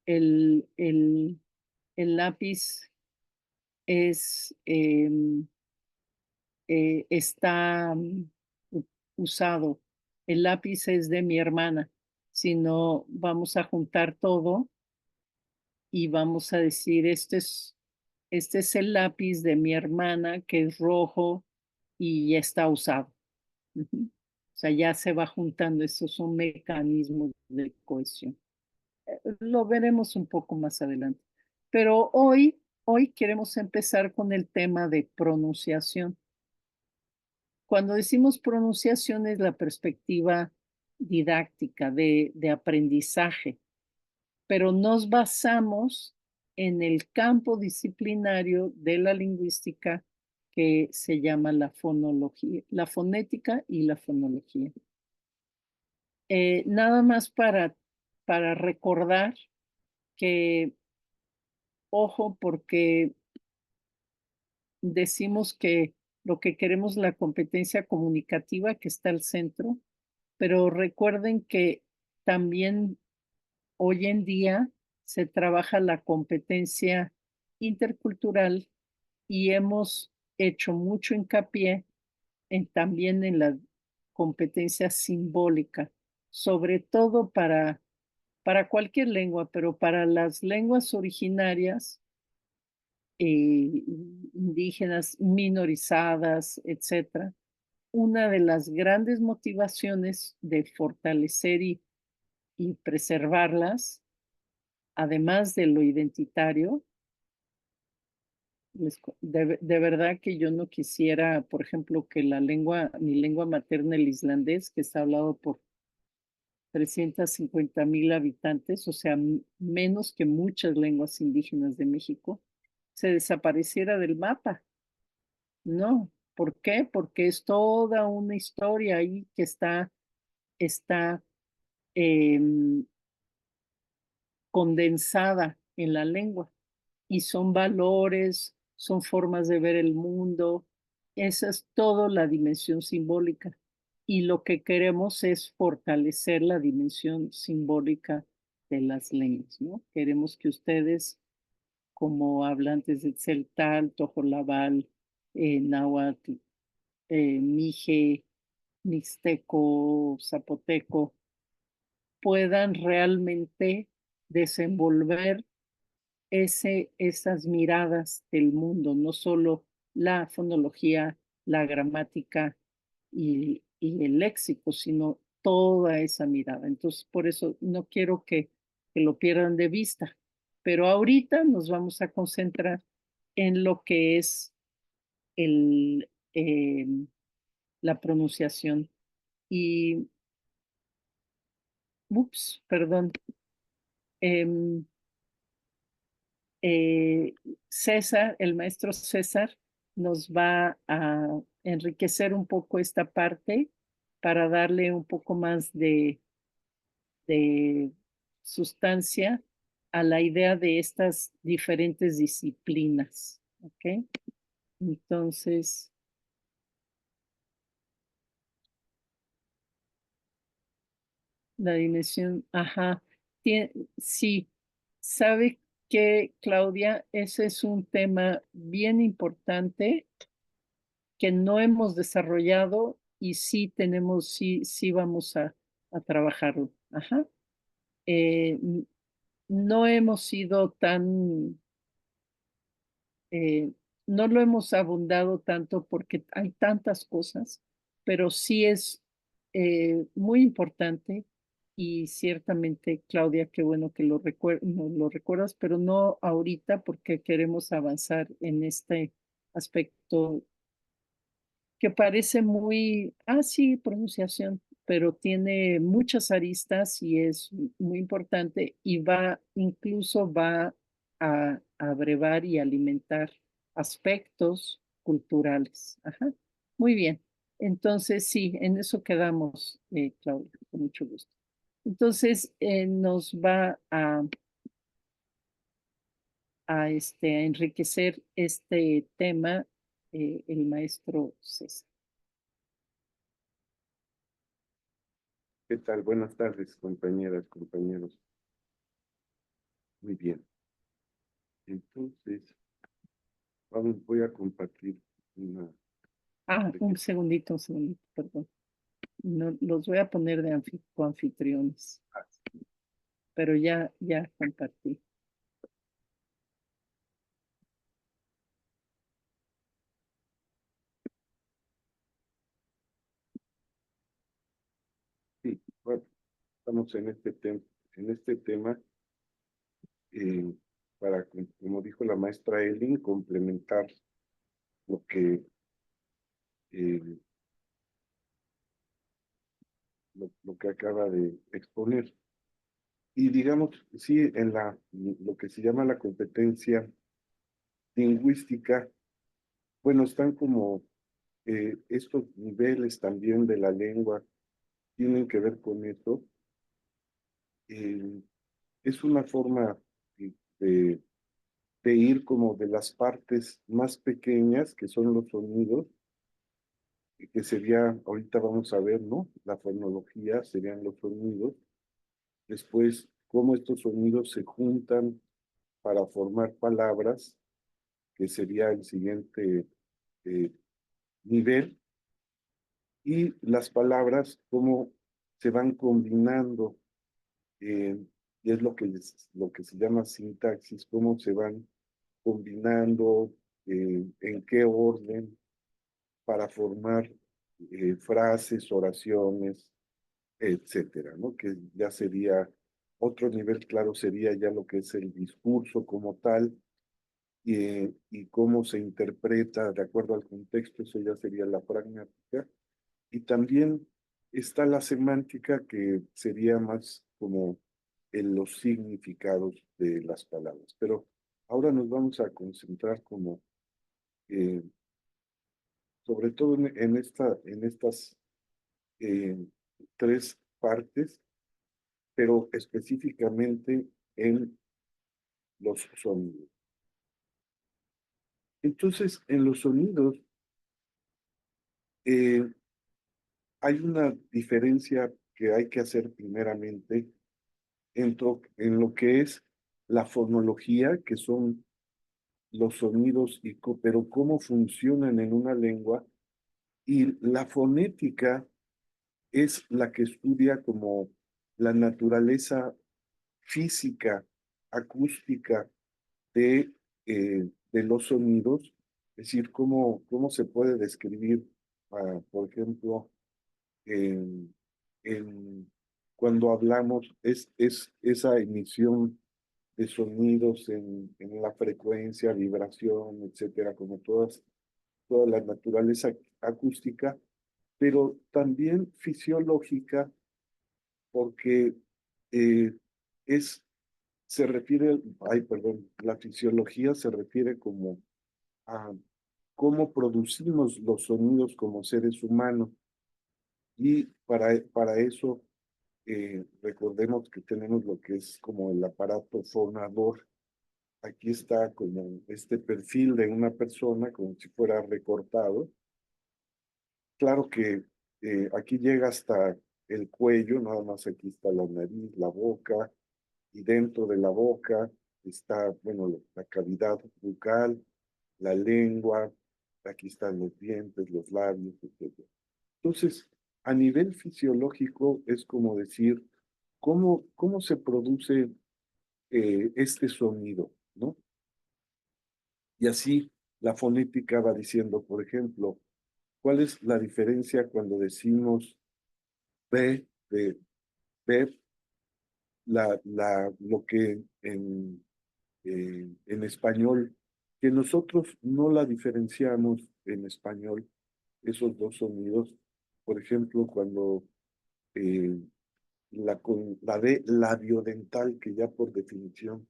el, el, el lápiz es, está usado, el lápiz es de mi hermana, sino vamos a juntar todo y vamos a decir, este es el lápiz de mi hermana que es rojo y ya está usado. Ujú. O sea, ya se va juntando, esos son mecanismos de cohesión. Lo veremos un poco más adelante. Pero hoy queremos empezar con el tema de pronunciación. Cuando decimos pronunciación es la perspectiva didáctica de aprendizaje, pero nos basamos en el campo disciplinario de la lingüística que se llama la fonología, la fonética y la fonología. Nada más para recordar que, ojo, porque decimos que lo que queremos es la competencia comunicativa que está al centro, pero recuerden que también hoy en día se trabaja la competencia intercultural y hemos hecho mucho hincapié también en la competencia simbólica, sobre todo para cualquier lengua, pero para las lenguas originarias, indígenas, minorizadas, etcétera. Una de las grandes motivaciones de fortalecer y preservarlas, además de lo identitario, de verdad que yo no quisiera, por ejemplo, que mi lengua materna, el islandés, que está hablado por 350,000 habitantes, o sea, menos que muchas lenguas indígenas de México, se desapareciera del mapa. No, ¿por qué? Porque es toda una historia ahí que está em, condensada en la lengua y son valores, son formas de ver el mundo, esa es toda la dimensión simbólica. Y lo que queremos es fortalecer la dimensión simbólica de las lenguas, ¿no? Queremos que ustedes, como hablantes de Tzeltal, Tojolabal, Náhuatl, Mije, Mixteco, Zapoteco, puedan realmente desenvolver esas miradas del mundo, no solo la fonología, la gramática y el léxico, sino toda esa mirada. Entonces, por eso no quiero que lo pierdan de vista. Pero ahorita nos vamos a concentrar en lo que es el, la pronunciación. Y, ups, perdón. em, César, el maestro César, nos va a enriquecer un poco esta parte para darle un poco más de sustancia a la idea de estas diferentes disciplinas. ¿Ok? Entonces, la dimensión, ajá, sí, sabe que Claudia, ese es un tema bien importante que no hemos desarrollado y sí tenemos, sí vamos a trabajarlo. Ajá. No hemos sido tan, no lo hemos abundado tanto porque hay tantas cosas, pero sí es muy importante y ciertamente, Claudia, qué bueno que no, lo recuerdas, pero no ahorita porque queremos avanzar en este aspecto que parece muy, sí, pronunciación, pero tiene muchas aristas y es muy importante y incluso va a abrevar y alimentar aspectos culturales. Ajá. Muy bien. Entonces, sí, en eso quedamos, Claudia, con mucho gusto. Entonces, nos va a enriquecer este tema el maestro César. ¿Qué tal? Buenas tardes, compañeras, compañeros. Muy bien. Entonces, voy a compartir una... Un segundito, perdón. No, los voy a poner de coanfitriones, pero ya compartí. Sí, bueno, estamos en este tema eh, para, como dijo la maestra Elin, complementar lo que eh, lo que acaba de exponer. Y digamos, sí, en lo que se llama la competencia lingüística, bueno, están como estos niveles también de la lengua tienen que ver con eso. Es una forma de, de ir como de las partes más pequeñas, que son los sonidos, que sería, ahorita vamos a ver, ¿no? La fonología serían los sonidos. Después, cómo estos sonidos se juntan para formar palabras, que sería el siguiente eh, nivel. Y las palabras, cómo se van combinando, y es lo que se llama sintaxis, cómo se van combinando, en qué orden, para formar frases, oraciones, etcétera, ¿no? Que ya sería otro nivel, claro, sería ya lo que es el discurso como tal, y cómo se interpreta de acuerdo al contexto, eso ya sería la pragmática. Y también está la semántica, que sería más como en los significados de las palabras. Pero ahora nos vamos a concentrar como eh, sobre todo en estas eh, tres partes, pero específicamente en los sonidos. Entonces, en los sonidos eh, hay una diferencia que hay que hacer primeramente en lo que es la fonología, que son los sonidos, pero cómo funcionan en una lengua, y la fonética es la que estudia como la naturaleza física, acústica de los sonidos, es decir, cómo se puede describir, por ejemplo, en, cuando hablamos, es esa emisión de sonidos en la frecuencia, vibración, etcétera, como toda la naturaleza acústica, pero también fisiológica, porque eh, es, se refiere, ay, perdón, la fisiología se refiere como a cómo producimos los sonidos como seres humanos. Y para eso, recordemos que tenemos lo que es como el aparato fonador. Aquí está como este perfil de una persona, como si fuera recortado. Claro que aquí llega hasta el cuello, nada más aquí está la nariz, la boca, y dentro de la boca está, bueno, la cavidad bucal, la lengua, aquí están los dientes, los labios, etc. Entonces, a nivel fisiológico es como decir, cómo se produce este sonido, ¿no? Y así la fonética va diciendo, por ejemplo, ¿cuál es la diferencia cuando decimos B de ver, lo que en español, que nosotros no la diferenciamos en español, esos dos sonidos? Por ejemplo, cuando eh, la D labiodental, que ya por definición,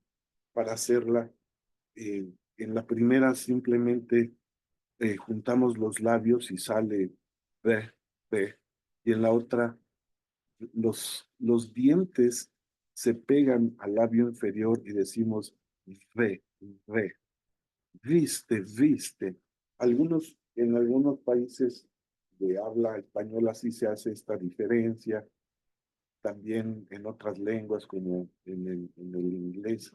para hacerla, en la primera simplemente juntamos los labios y sale B, B, y en la otra los dientes se pegan al labio inferior y decimos ve, ve, viste, viste. En algunos países de habla española sí se hace esta diferencia, también en otras lenguas como en el inglés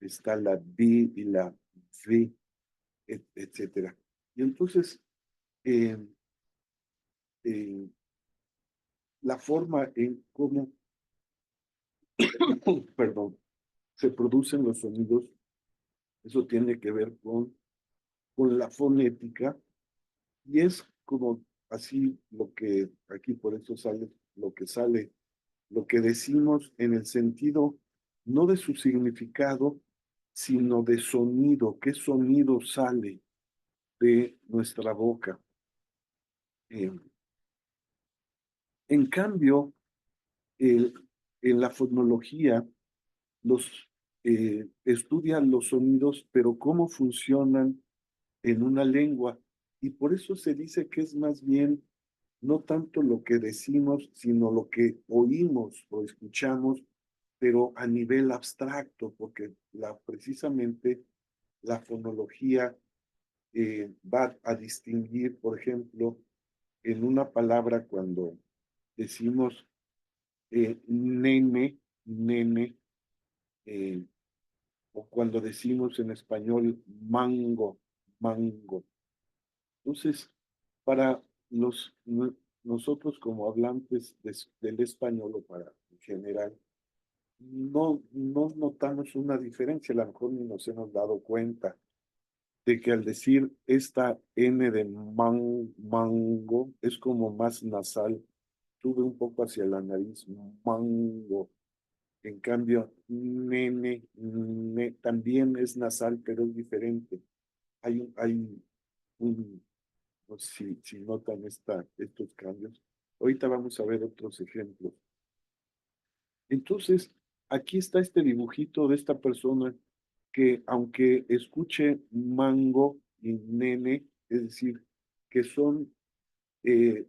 está la B y la V, etcétera. Y entonces, eh, eh, la forma en cómo, perdón, se producen los sonidos, eso tiene que ver con la fonética, y es como así lo que aquí por eso sale, lo que decimos en el sentido no de su significado, sino de sonido, qué sonido sale de nuestra boca. En cambio, en la fonología, estudian los sonidos, pero cómo funcionan en una lengua. Y por eso se dice que es más bien no tanto lo que decimos, sino lo que oímos o escuchamos, pero a nivel abstracto, porque precisamente la fonología va a distinguir, por ejemplo, en una palabra cuando decimos nene, nene, eh, o cuando decimos en español mango, mango. Entonces, para nosotros como hablantes del español o para en general, no notamos una diferencia, a lo mejor ni nos hemos dado cuenta de que al decir esta N de mango es como más nasal, sube un poco hacia la nariz, mango. En cambio, nene, también es nasal, pero es diferente. Hay no sé si notan estos cambios. Ahorita vamos a ver otros ejemplos. Entonces, aquí está este dibujito de esta persona que aunque escuche mango y nene, es decir, que son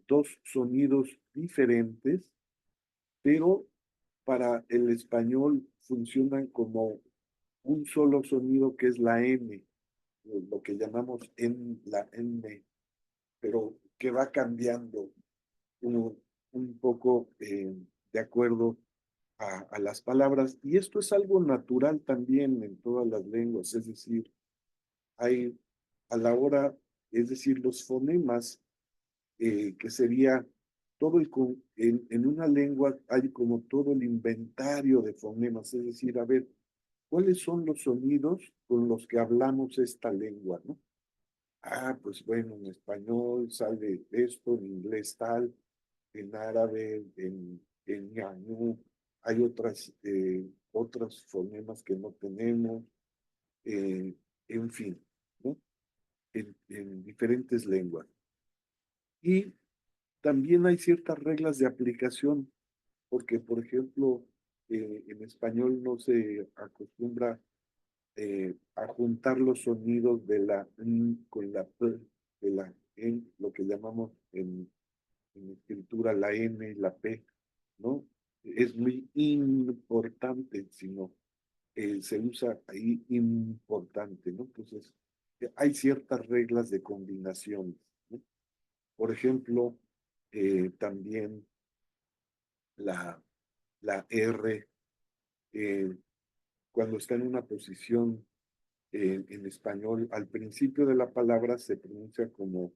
dos sonidos diferentes, pero para el español funcionan como un solo sonido que es la N, lo que llamamos la N, pero que va cambiando un poco de acuerdo a las palabras. Y esto es algo natural también en todas las lenguas, es decir, hay a la hora, es decir, los fonemas, que sería todo en una lengua hay como todo el inventario de fonemas, es decir, a ver, ¿cuáles son los sonidos con los que hablamos esta lengua, no? Ah, pues bueno, en español sale esto, en inglés tal, en árabe, en ñañú, hay otros fonemas que no tenemos, eh, en fin, ¿no? En diferentes lenguas. Y también hay ciertas reglas de aplicación, porque, por ejemplo, en español no se acostumbra a juntar los sonidos de la N con la P, de la N, lo que llamamos en escritura la N, la P, ¿no? Es muy importante, sino se usa ahí importante, ¿no? Entonces, hay ciertas reglas de combinación, ¿no? Por ejemplo, también la, la R, eh, cuando está en una posición en español, al principio de la palabra se pronuncia como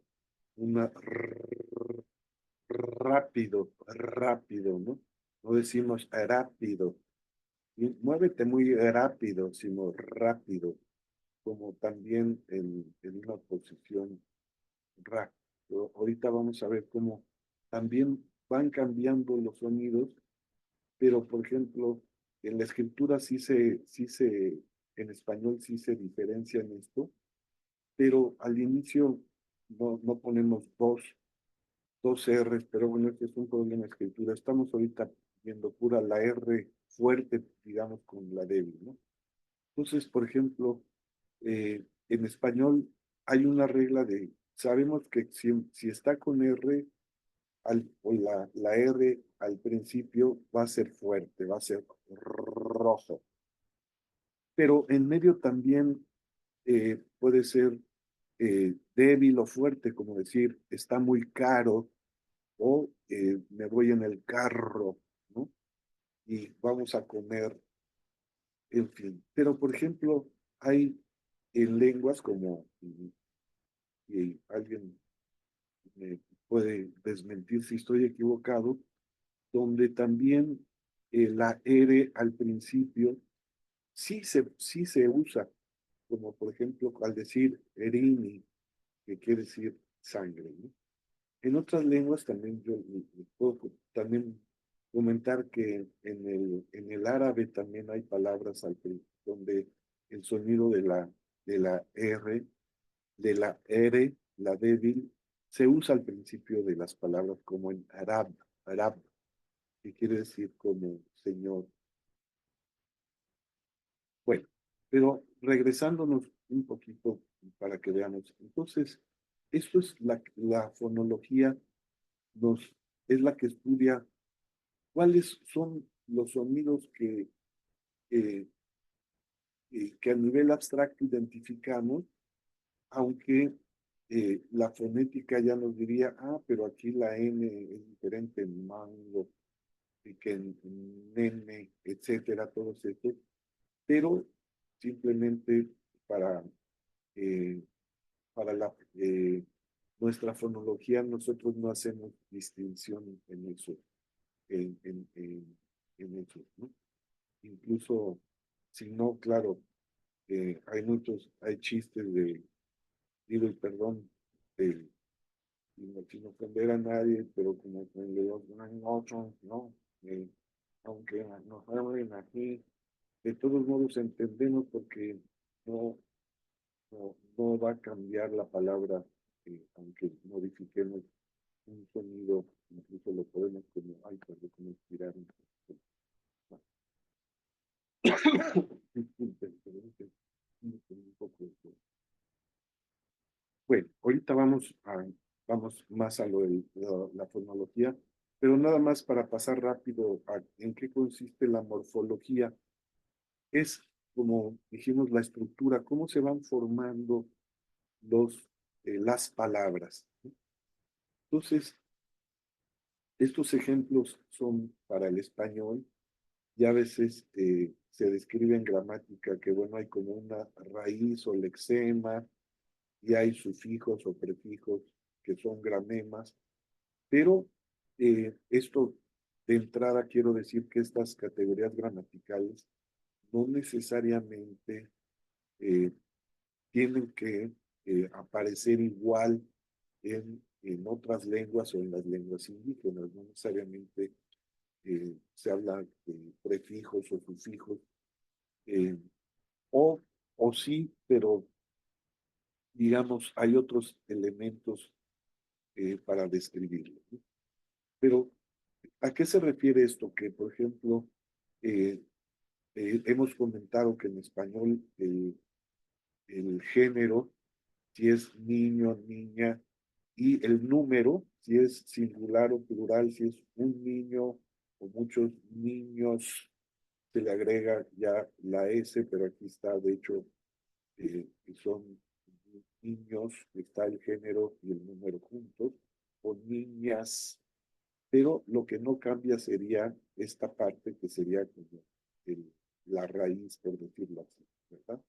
una rápido, ¿no? No decimos rápido. Y muévete muy rápido, sino rápido, como también en una posición ra. Ahorita vamos a ver cómo también van cambiando los sonidos, pero por ejemplo, en la escritura en español sí se diferencia en esto, pero al inicio no ponemos dos R's, pero bueno, este es un problema de escritura. Estamos ahorita viendo pura la R fuerte, digamos, con la débil, ¿no? Entonces, por ejemplo, en español hay una regla sabemos que si está con R, o la R al principio va a ser fuerte, va a ser rojo, pero en medio también puede ser débil o fuerte, como decir, está muy caro, o me voy en el carro, ¿no? Y vamos a comer, en fin. Pero, por ejemplo, hay en lenguas como, y alguien me puede desmentir si estoy equivocado, donde también la R al principio sí se usa, como por ejemplo al decir erini, que quiere decir sangre, ¿no? En otras lenguas también yo puedo también comentar que en el árabe también hay palabras donde el sonido de la R, la débil, se usa al principio de las palabras como en arab, que quiere decir como Señor. Bueno, pero regresándonos un poquito para que veamos. Entonces, esto es la fonología, es la que estudia cuáles son los sonidos eh, que a nivel abstracto identificamos, aunque la fonética ya nos diría, pero aquí la N es diferente en mango, y que en nene, etcétera, todos estos, pero simplemente para, eh, para nuestra fonología nosotros no hacemos distinción en eso, en eso, ¿no? Incluso, si no, claro, hay chistes digo, y perdón, sin ofender a nadie, pero como cuando otros, ¿no? Aunque nos hablen aquí, de todos modos entendemos porque no, no va a cambiar la palabra, aunque modifiquemos un sonido, incluso lo podemos como, como inspirar un poco. Disculpen, pero un poco de. Bueno, ahorita vamos más a lo de la fonología, pero nada más para pasar rápido en qué consiste la morfología. Es, como dijimos, la estructura, cómo se van formando las palabras, ¿no? Entonces, estos ejemplos son para el español, y a veces se describe en gramática que, bueno, hay como una raíz o lexema, y hay sufijos o prefijos que son gramemas, pero esto de entrada quiero decir que estas categorías gramaticales no necesariamente tienen que aparecer igual en otras lenguas o en las lenguas indígenas, no necesariamente se habla de prefijos o sufijos, eh, o, o sí, pero digamos, hay otros elementos para describirlo, ¿no? Pero, ¿a qué se refiere esto? Que, por ejemplo, eh, hemos comentado que en español el género, si es niño, niña, y el número, si es singular o plural, si es un niño o muchos niños, se le agrega ya la S, pero aquí está, de hecho, que son niños, está el género y el número juntos, o niñas, pero lo que no cambia sería esta parte que sería como la raíz, por decirlo así, ¿verdad?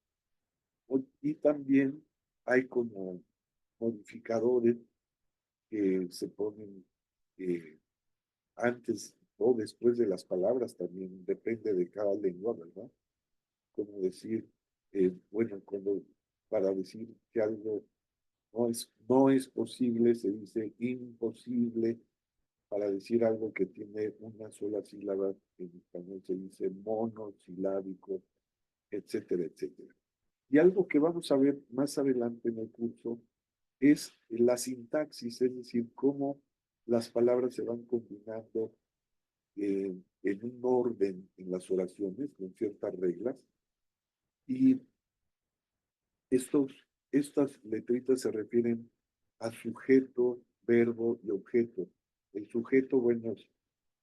Y también hay como modificadores que se ponen antes o después de las palabras, también depende de cada lengua, ¿verdad? Como decir, bueno, cuando para decir que algo no es posible, se dice imposible. Para decir algo que tiene una sola sílaba, en español se dice monosilábico, etcétera, etcétera. Y algo que vamos a ver más adelante en el curso es la sintaxis, es decir, cómo las palabras se van combinando en un orden en las oraciones, con ciertas reglas. Y estas letritas se refieren a sujeto, verbo y objeto. El sujeto, bueno, es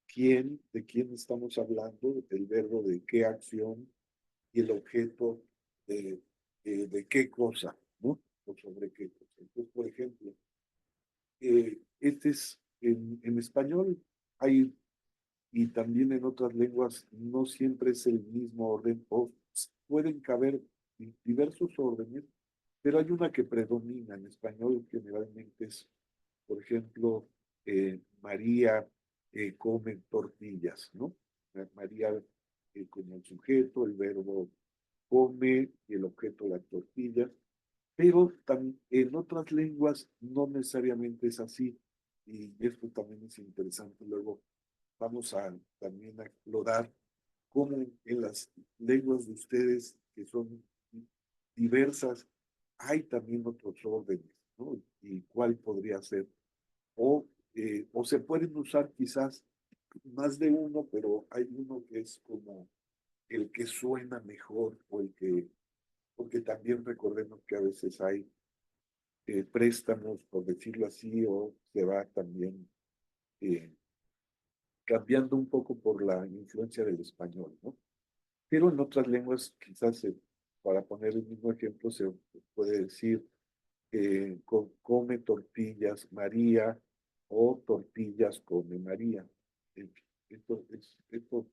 quién, de quién estamos hablando, el verbo de qué acción y el objeto de qué cosa, ¿no? O sobre qué cosa. Entonces, por ejemplo, este es en español hay, y también en otras lenguas, no siempre es el mismo orden, o pueden caber diversos órdenes, pero hay una que predomina en español, generalmente es, por ejemplo, María come tortillas, ¿no? María como el sujeto, el verbo come y el objeto la tortilla, pero en otras lenguas no necesariamente es así, y esto también es interesante. Luego vamos a también a explorar cómo en las lenguas de ustedes, que son diversas, hay también otros órdenes, ¿no? Y cuál podría ser. O se pueden usar quizás más de uno, pero hay uno que es como el que suena mejor o el que, porque también recordemos que a veces hay préstamos, por decirlo así, o se va también eh, cambiando un poco por la influencia del español, ¿no? Pero en otras lenguas, quizás, para poner el mismo ejemplo, se puede decir come tortillas María o tortillas come María. Esto, estos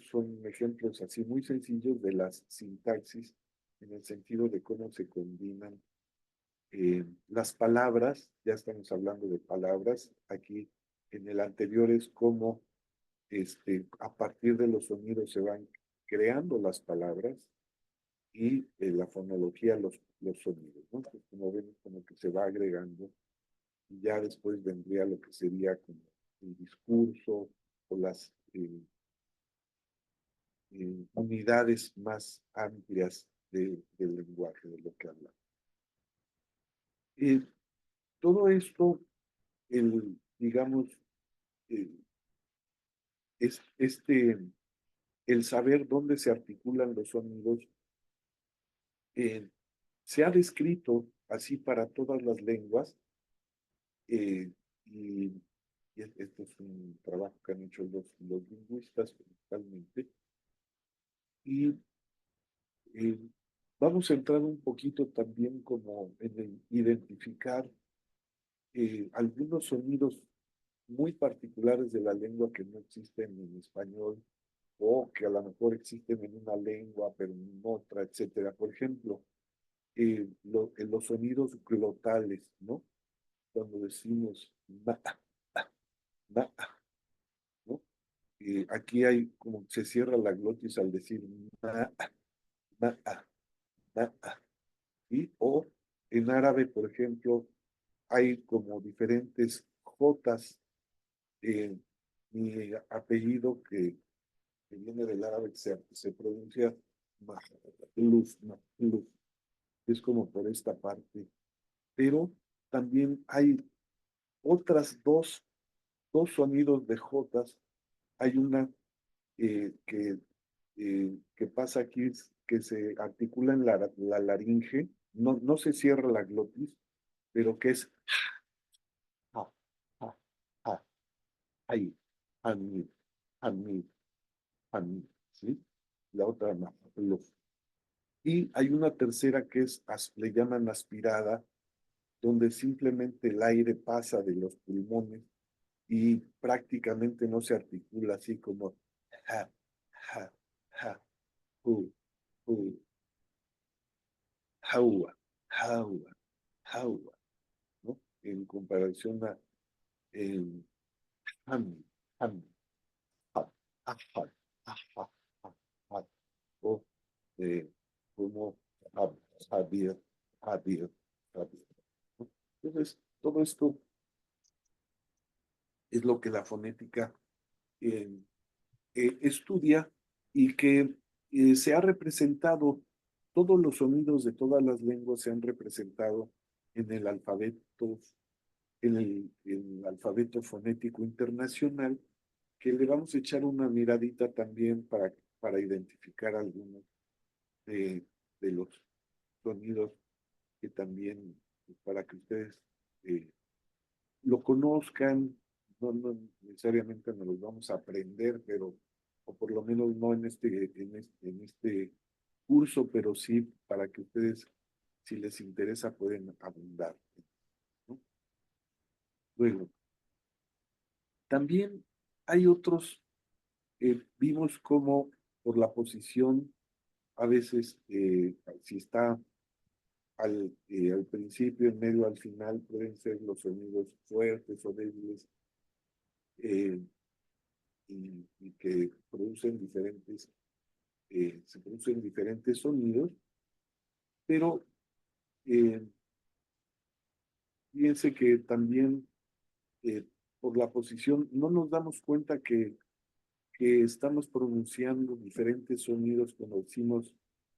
son ejemplos así muy sencillos de las sintaxis en el sentido de cómo se combinan las palabras. Ya estamos hablando de palabras. Aquí en el anterior es cómo a partir de los sonidos se van creando las palabras y la fonología, los sonidos, ¿no? Pues como ven, como que se va agregando y ya después vendría lo que sería como el discurso o las unidades más amplias del lenguaje, de lo que hablamos. Todo esto, digamos, eh, es el saber dónde se articulan los sonidos, se ha descrito así para todas las lenguas, y, este es un trabajo que han hecho los lingüistas principalmente, y eh, vamos a entrar un poquito también como en el identificar algunos sonidos muy particulares de la lengua que no existen en español o que a lo mejor existen en una lengua pero en otra, etcétera. Por ejemplo, los sonidos glotales, ¿no? Cuando decimos na, na, ¿no? aquí hay como se cierra la glotis al decir na, na, ¿sí? O en árabe, por ejemplo, hay como diferentes jotas. Mi apellido que viene del árabe se pronuncia Mahluf, Mahluf, es como por esta parte. Pero también hay otras dos sonidos de jotas. Hay una que pasa aquí, que se articula en la laringe, no se cierra la glotis, pero que es ja, ja, ja, ahí, hamid, hamid, hamid, ¿sí? La otra no, lo. Y hay una tercera que es, le llaman aspirada, donde simplemente el aire pasa de los pulmones y prácticamente no se articula así como ja, ja, ja, hu, hu, jaua, jaua, jaua, ¿no? En comparación a em, ham, ham, ha, ajá, ajá, ajá, o como Javier, Javier, Javier, ¿no? Entonces, todo esto es lo que la fonética eh, estudia y que se ha representado, todos los sonidos de todas las lenguas se han representado en el alfabeto, en el alfabeto fonético internacional, que le vamos a echar una miradita también para identificar algunos de, de los sonidos que también, para que ustedes lo conozcan, no necesariamente nos los vamos a aprender, pero, o por lo menos no en este curso, pero sí para que ustedes, si les interesa, pueden abundar, ¿no? Luego, también hay otros, vimos cómo por la posición, a veces, si está al principio, en medio, al final, pueden ser los sonidos fuertes o débiles, eh, y que se producen diferentes sonidos, pero eh, fíjense que también eh, por la posición no nos damos cuenta que estamos pronunciando diferentes sonidos cuando decimos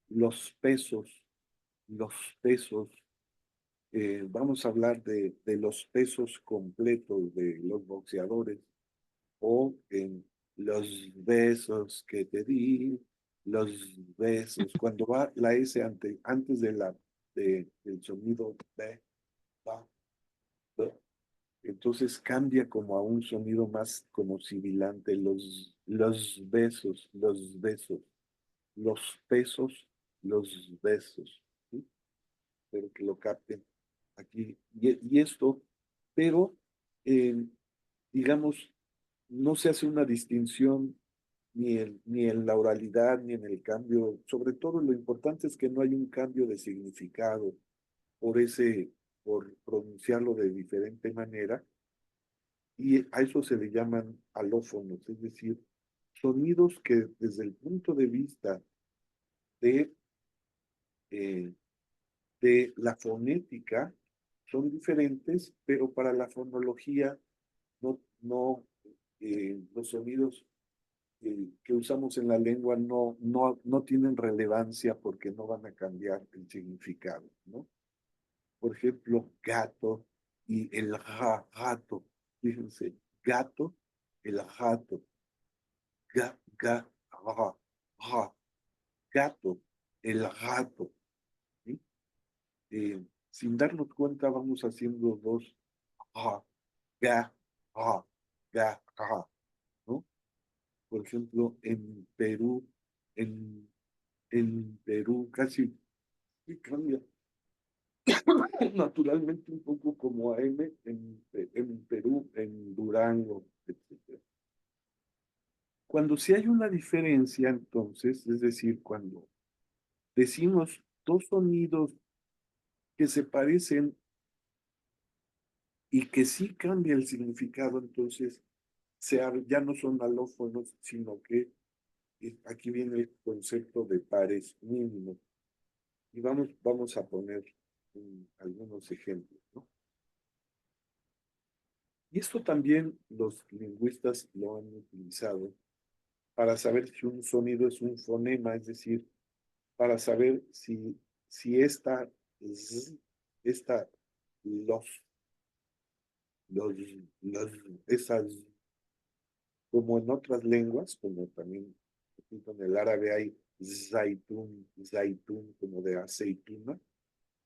los pesos, los pesos. Vamos a hablar de los pesos completos de los boxeadores, o en los besos que te di, los besos, cuando va la S antes del sonido B, ba, b, entonces cambia como a un sonido más como sibilante, los besos, los besos, los pesos, los besos, ¿sí? Pero que lo capten aquí. Y esto, pero eh, digamos, no se hace una distinción ni en la oralidad, ni en el cambio. Sobre todo lo importante es que no hay un cambio de significado por pronunciarlo de diferente manera, y a eso se le llaman alófonos, es decir, sonidos que desde el punto de vista de, eh, de la fonética son diferentes, pero para la fonología los sonidos que usamos en la lengua no tienen relevancia porque no van a cambiar el significado, ¿no? Por ejemplo, gato y el gato. Fíjense, gato, el gato, ga, gato, el gato, ¿sí? Sin darnos cuenta vamos haciendo dos, ja, ga, ja, ga, ¿no? Por ejemplo, en, en Perú casi cambia naturalmente un poco como a M en Perú, en Durango, etc. Cuando sí hay una diferencia, entonces, es decir, cuando decimos dos sonidos que se parecen y que sí cambia el significado, entonces ya no son alófonos, sino que aquí viene el concepto de pares mínimos. Y vamos a poner algunos ejemplos, ¿no? Y esto también los lingüistas lo han utilizado para saber si un sonido es un fonema, es decir, para saber si esta los, los, esas, como en otras lenguas, como también en el árabe hay zaitún, como de aceituna,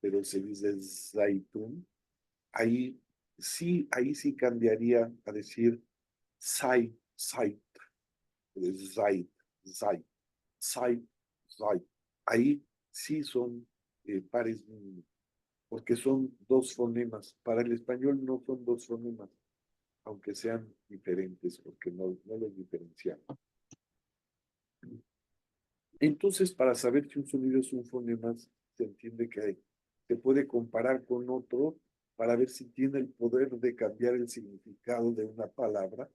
pero se dice zaitún, ahí sí cambiaría a decir zait, zait, zait, zait, zait. Ahí sí son pares mínimos, porque son dos fonemas. Para el español no son dos fonemas, aunque sean diferentes, porque no los diferenciamos. Entonces, para saber si un sonido es un fonema, se entiende que se puede comparar con otro para ver si tiene el poder de cambiar el significado de una palabra.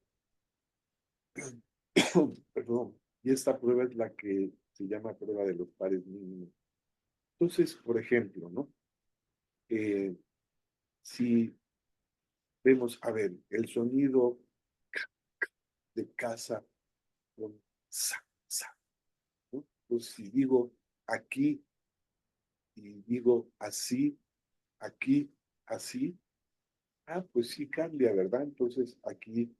Perdón. Y esta prueba es la que se llama prueba de los pares mínimos. Entonces, por ejemplo, ¿no? Si vemos, a ver, el sonido de casa con sa, ¿no? Pues si digo aquí y digo así, aquí, así, pues sí cambia, ¿verdad? Entonces aquí,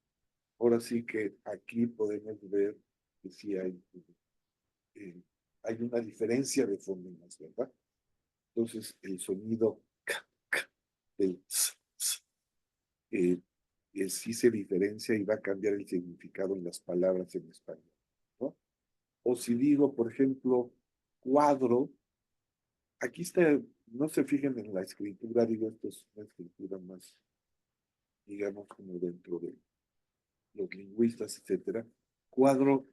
ahora sí que aquí podemos ver que sí hay una diferencia de fonemas, ¿verdad? Entonces el sonido del sí se diferencia y va a cambiar el significado en las palabras en español, ¿no? O si digo, por ejemplo, cuadro, aquí está, no se fijen en la escritura, digo, esto es una escritura más, digamos, como dentro de los lingüistas, etcétera. Cuadro,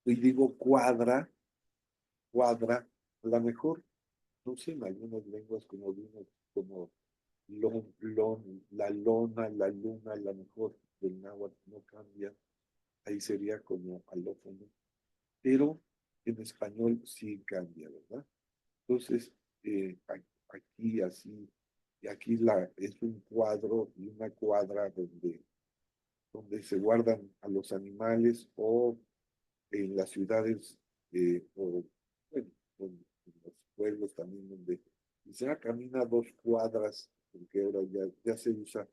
y digo cuadra, a lo mejor, no sé, en algunas lenguas como la lona, la luna, a lo mejor del náhuatl no cambia, ahí sería como alófono, pero en español sí cambia, ¿verdad? Entonces, aquí así, y aquí es un cuadro y una cuadra donde se guardan a los animales o en las ciudades o bueno, en los pueblos también donde quizá camina 2 cuadras, porque ahora ya se usa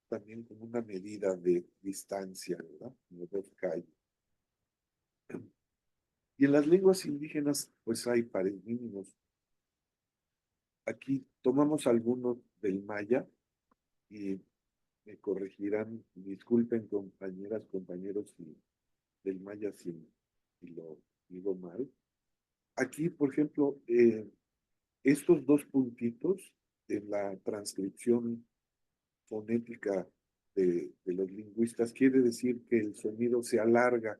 también como una medida de distancia, ¿verdad? Como 2 calles. Y en las lenguas indígenas, pues hay pares mínimos. Aquí tomamos algunos del maya y me corregirán, disculpen compañeras, compañeros del maya si lo digo mal. Aquí, por ejemplo, estos 2 puntitos en la transcripción fonética de los lingüistas quiere decir que el sonido se alarga.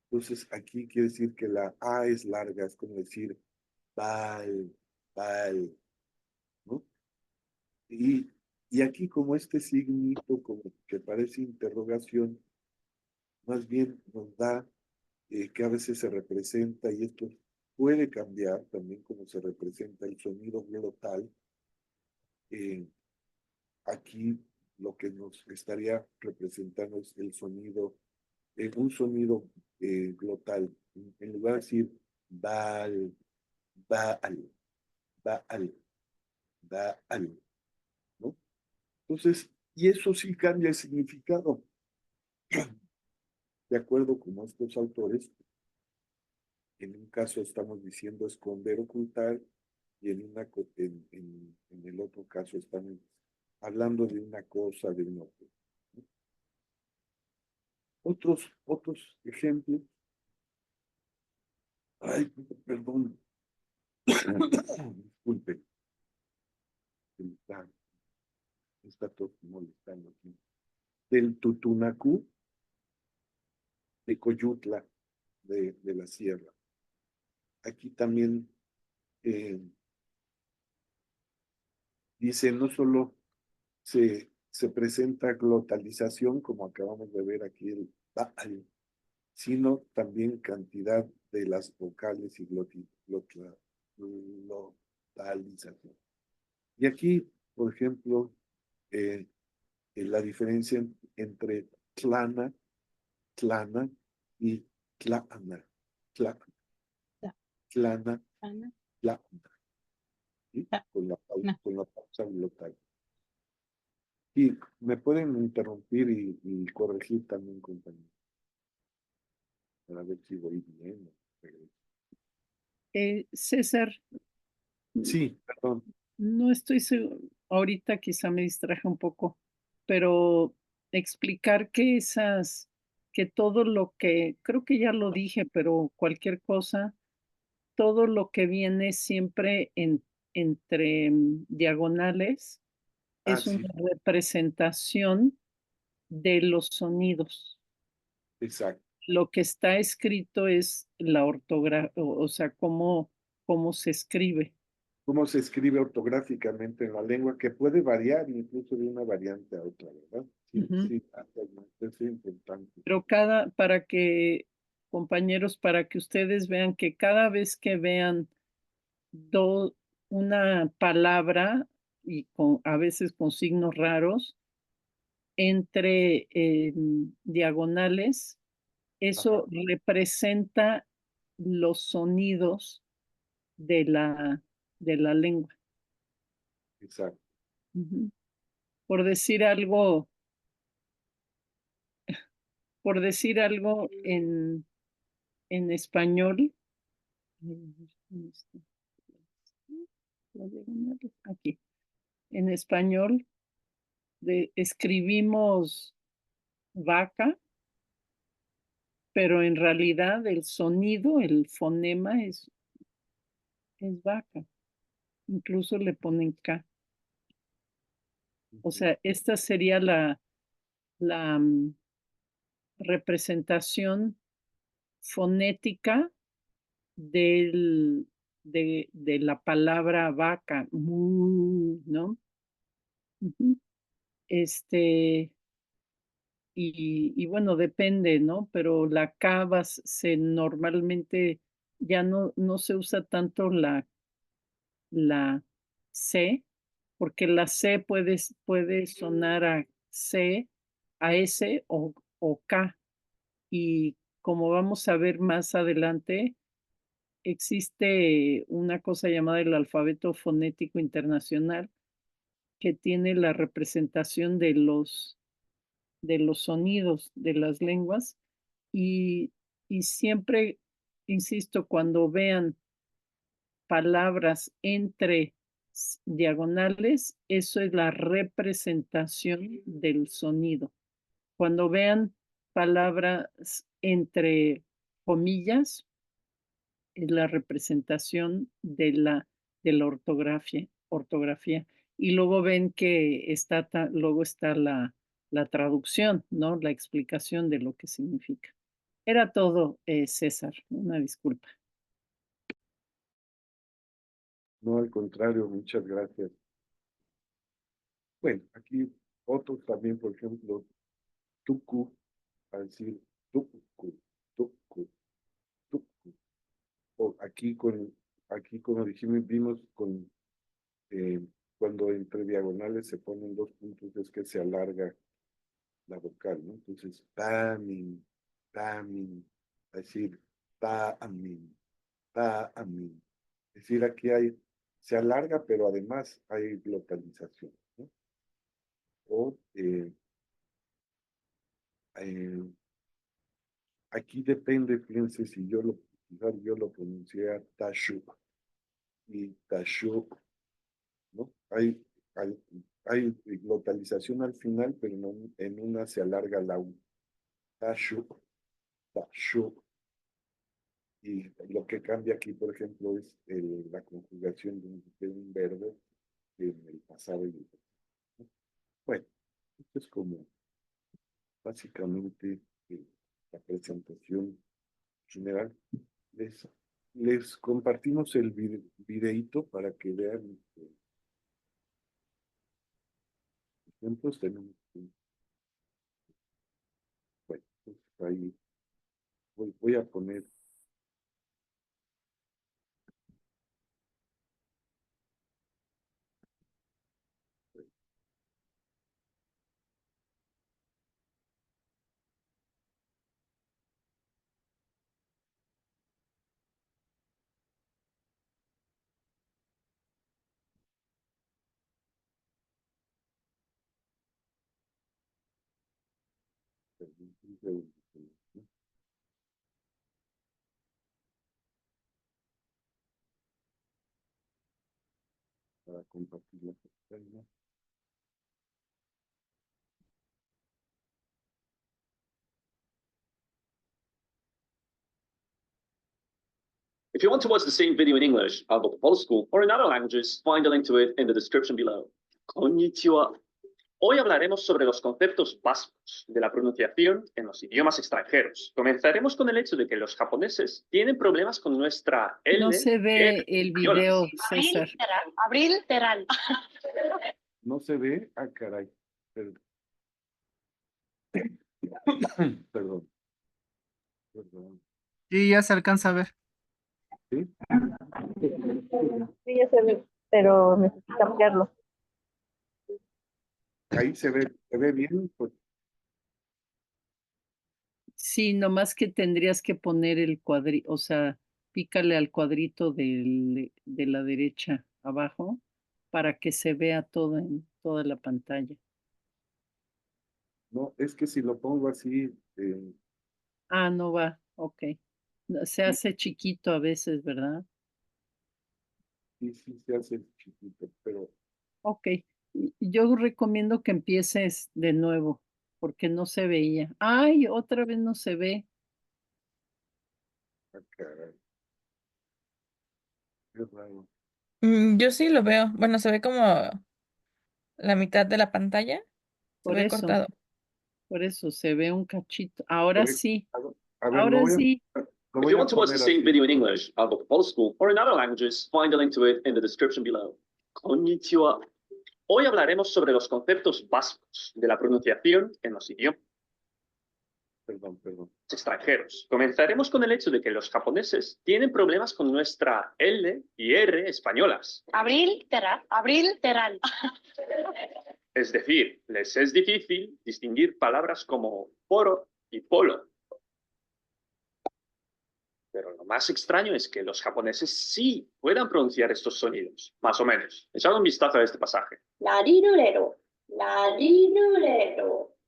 Entonces, aquí quiere decir que la A es larga, es como decir bal, ¿no? Y aquí como este signito como que parece interrogación, más bien nos da que a veces se representa, y esto puede cambiar también como se representa el sonido glotal. Aquí lo que nos estaría representando es el sonido, un sonido glotal. En lugar de decir bal, baal, baal, baal, ¿no? Entonces, y eso sí cambia el significado. De acuerdo con estos autores, en un caso estamos diciendo esconder, ocultar, y en el otro caso estamos hablando de una cosa, de un objeto. Otros ejemplos. Ay, perdón. Disculpe. Está todo molestando aquí. Del Tutunacú, de Coyutla, de la sierra. Aquí también dice, no solo se se presenta glotalización, como acabamos de ver aquí, sino también cantidad de las vocales y glotalización. Y aquí, por ejemplo, la diferencia entre tlana y tlana. Tlana, tlana, ¿sí? Con la pausa glotal. Y me pueden interrumpir y corregir también, compañero, para ver si voy bien. César, Sí, perdón. no estoy seguro, ahorita quizá me distraje un poco, pero explicar que todo lo que, creo que ya lo dije, pero cualquier cosa, todo lo que viene siempre entre diagonales es una Sí, representación de los sonidos. exacto. Lo que está escrito es la ortografía, o sea, cómo se escribe. Cómo se escribe ortográficamente en la lengua, que puede variar incluso de una variante a otra, ¿verdad? Sí, Ujú. sí, eso es importante. Pero compañeros, para que ustedes vean que cada vez que vean una palabra y a veces con signos raros entre diagonales, eso Ajá, representa los sonidos de la lengua. exacto. Ujú. Por decir algo, por decir algo en español, aquí, en español escribimos vaca, pero en realidad el sonido, el fonema es vaca. Incluso le ponen K. O sea, esta sería la representación fonética de la palabra vaca, mu, ¿no? Ujú. Este, y bueno, depende, ¿no? Pero la K normalmente ya no se usa tanto la C, porque la C puede sonar a C, a S o K. Y como vamos a ver más adelante, existe una cosa llamada el alfabeto fonético internacional que tiene la representación de los sonidos de las lenguas y, y siempre, insisto, cuando vean palabras entre diagonales, eso es la representación del sonido. Cuando vean palabras entre comillas, es la representación de la ortografía. Y luego ven que luego está la traducción, ¿no? La explicación de lo que significa. Era todo, César, una disculpa. No, al contrario, muchas gracias. Bueno, aquí otros también, por ejemplo, tucu, a decir tucu, tucu, tucu. O aquí como dijimos, vimos cuando entre diagonales se ponen dos puntos, es que se alarga la vocal, ¿no? Entonces, tamin, tamin, es decir, tamin, tamin. Es decir, aquí se alarga, pero además hay localización, ¿no? O eh, aquí depende, fíjense, si quizás yo lo pronuncié tashu y tashu, ¿no? Hay, hay localización al final, pero en una se alarga la U. Tashu, tashu. Y lo que cambia aquí, por ejemplo, es la conjugación de un verbo en el pasado y el presente, ¿no? Bueno, esto es como básicamente la presentación general. Les compartimos el videíto para que vean Entonces tenemos que... Bueno, pues ahí voy a poner... Para compartir la pantalla. If you want to watch the same video in English about the Polish school or in other languages, find a link to it in the description below. Konnichiwa. Hoy hablaremos sobre los conceptos básicos de la pronunciación en los idiomas extranjeros. Comenzaremos con el hecho de que los japoneses tienen problemas con nuestra L. No se ve el video, César. Abril Teral. No se ve. Ah, caray. Perdón. Perdón. Perdón. Sí, ya se alcanza a ver. ¿Sí? Sí, ya se ve, pero necesita ampliarlo. Ahí se ve bien, pues. Sí, nomás que tendrías que poner el cuadrito, o sea, pícale al cuadrito de la derecha abajo para que se vea todo en toda la pantalla. No, es que si lo pongo así, Ah, no va, ok. Se hace chiquito a veces, ¿verdad? sí se hace chiquito, pero Ok. Yo recomiendo que empieces de nuevo, porque no se veía. Ay, otra vez no se ve. ah, caray. Qué raro. Yo sí lo veo. Bueno, se ve como la mitad de la pantalla. Se Por ve eso, cortado. por eso se ve un cachito. Ahora Se ve- sí, A ver, ahora sí. lo If voy you a want to watch the poner same así. video in English about the Polish school or in other languages, find a link to it in the description below. Konnichiwa. Hoy hablaremos sobre los conceptos básicos de la pronunciación en los idiomas Perdón. extranjeros. Comenzaremos con el hecho de que los japoneses tienen problemas con nuestra L y R españolas. Abril Teral. Es decir, les es difícil distinguir palabras como poro y polo. Pero lo más extraño es que los japoneses sí puedan pronunciar estos sonidos, más o menos. Echad un vistazo a este pasaje. Larinulero.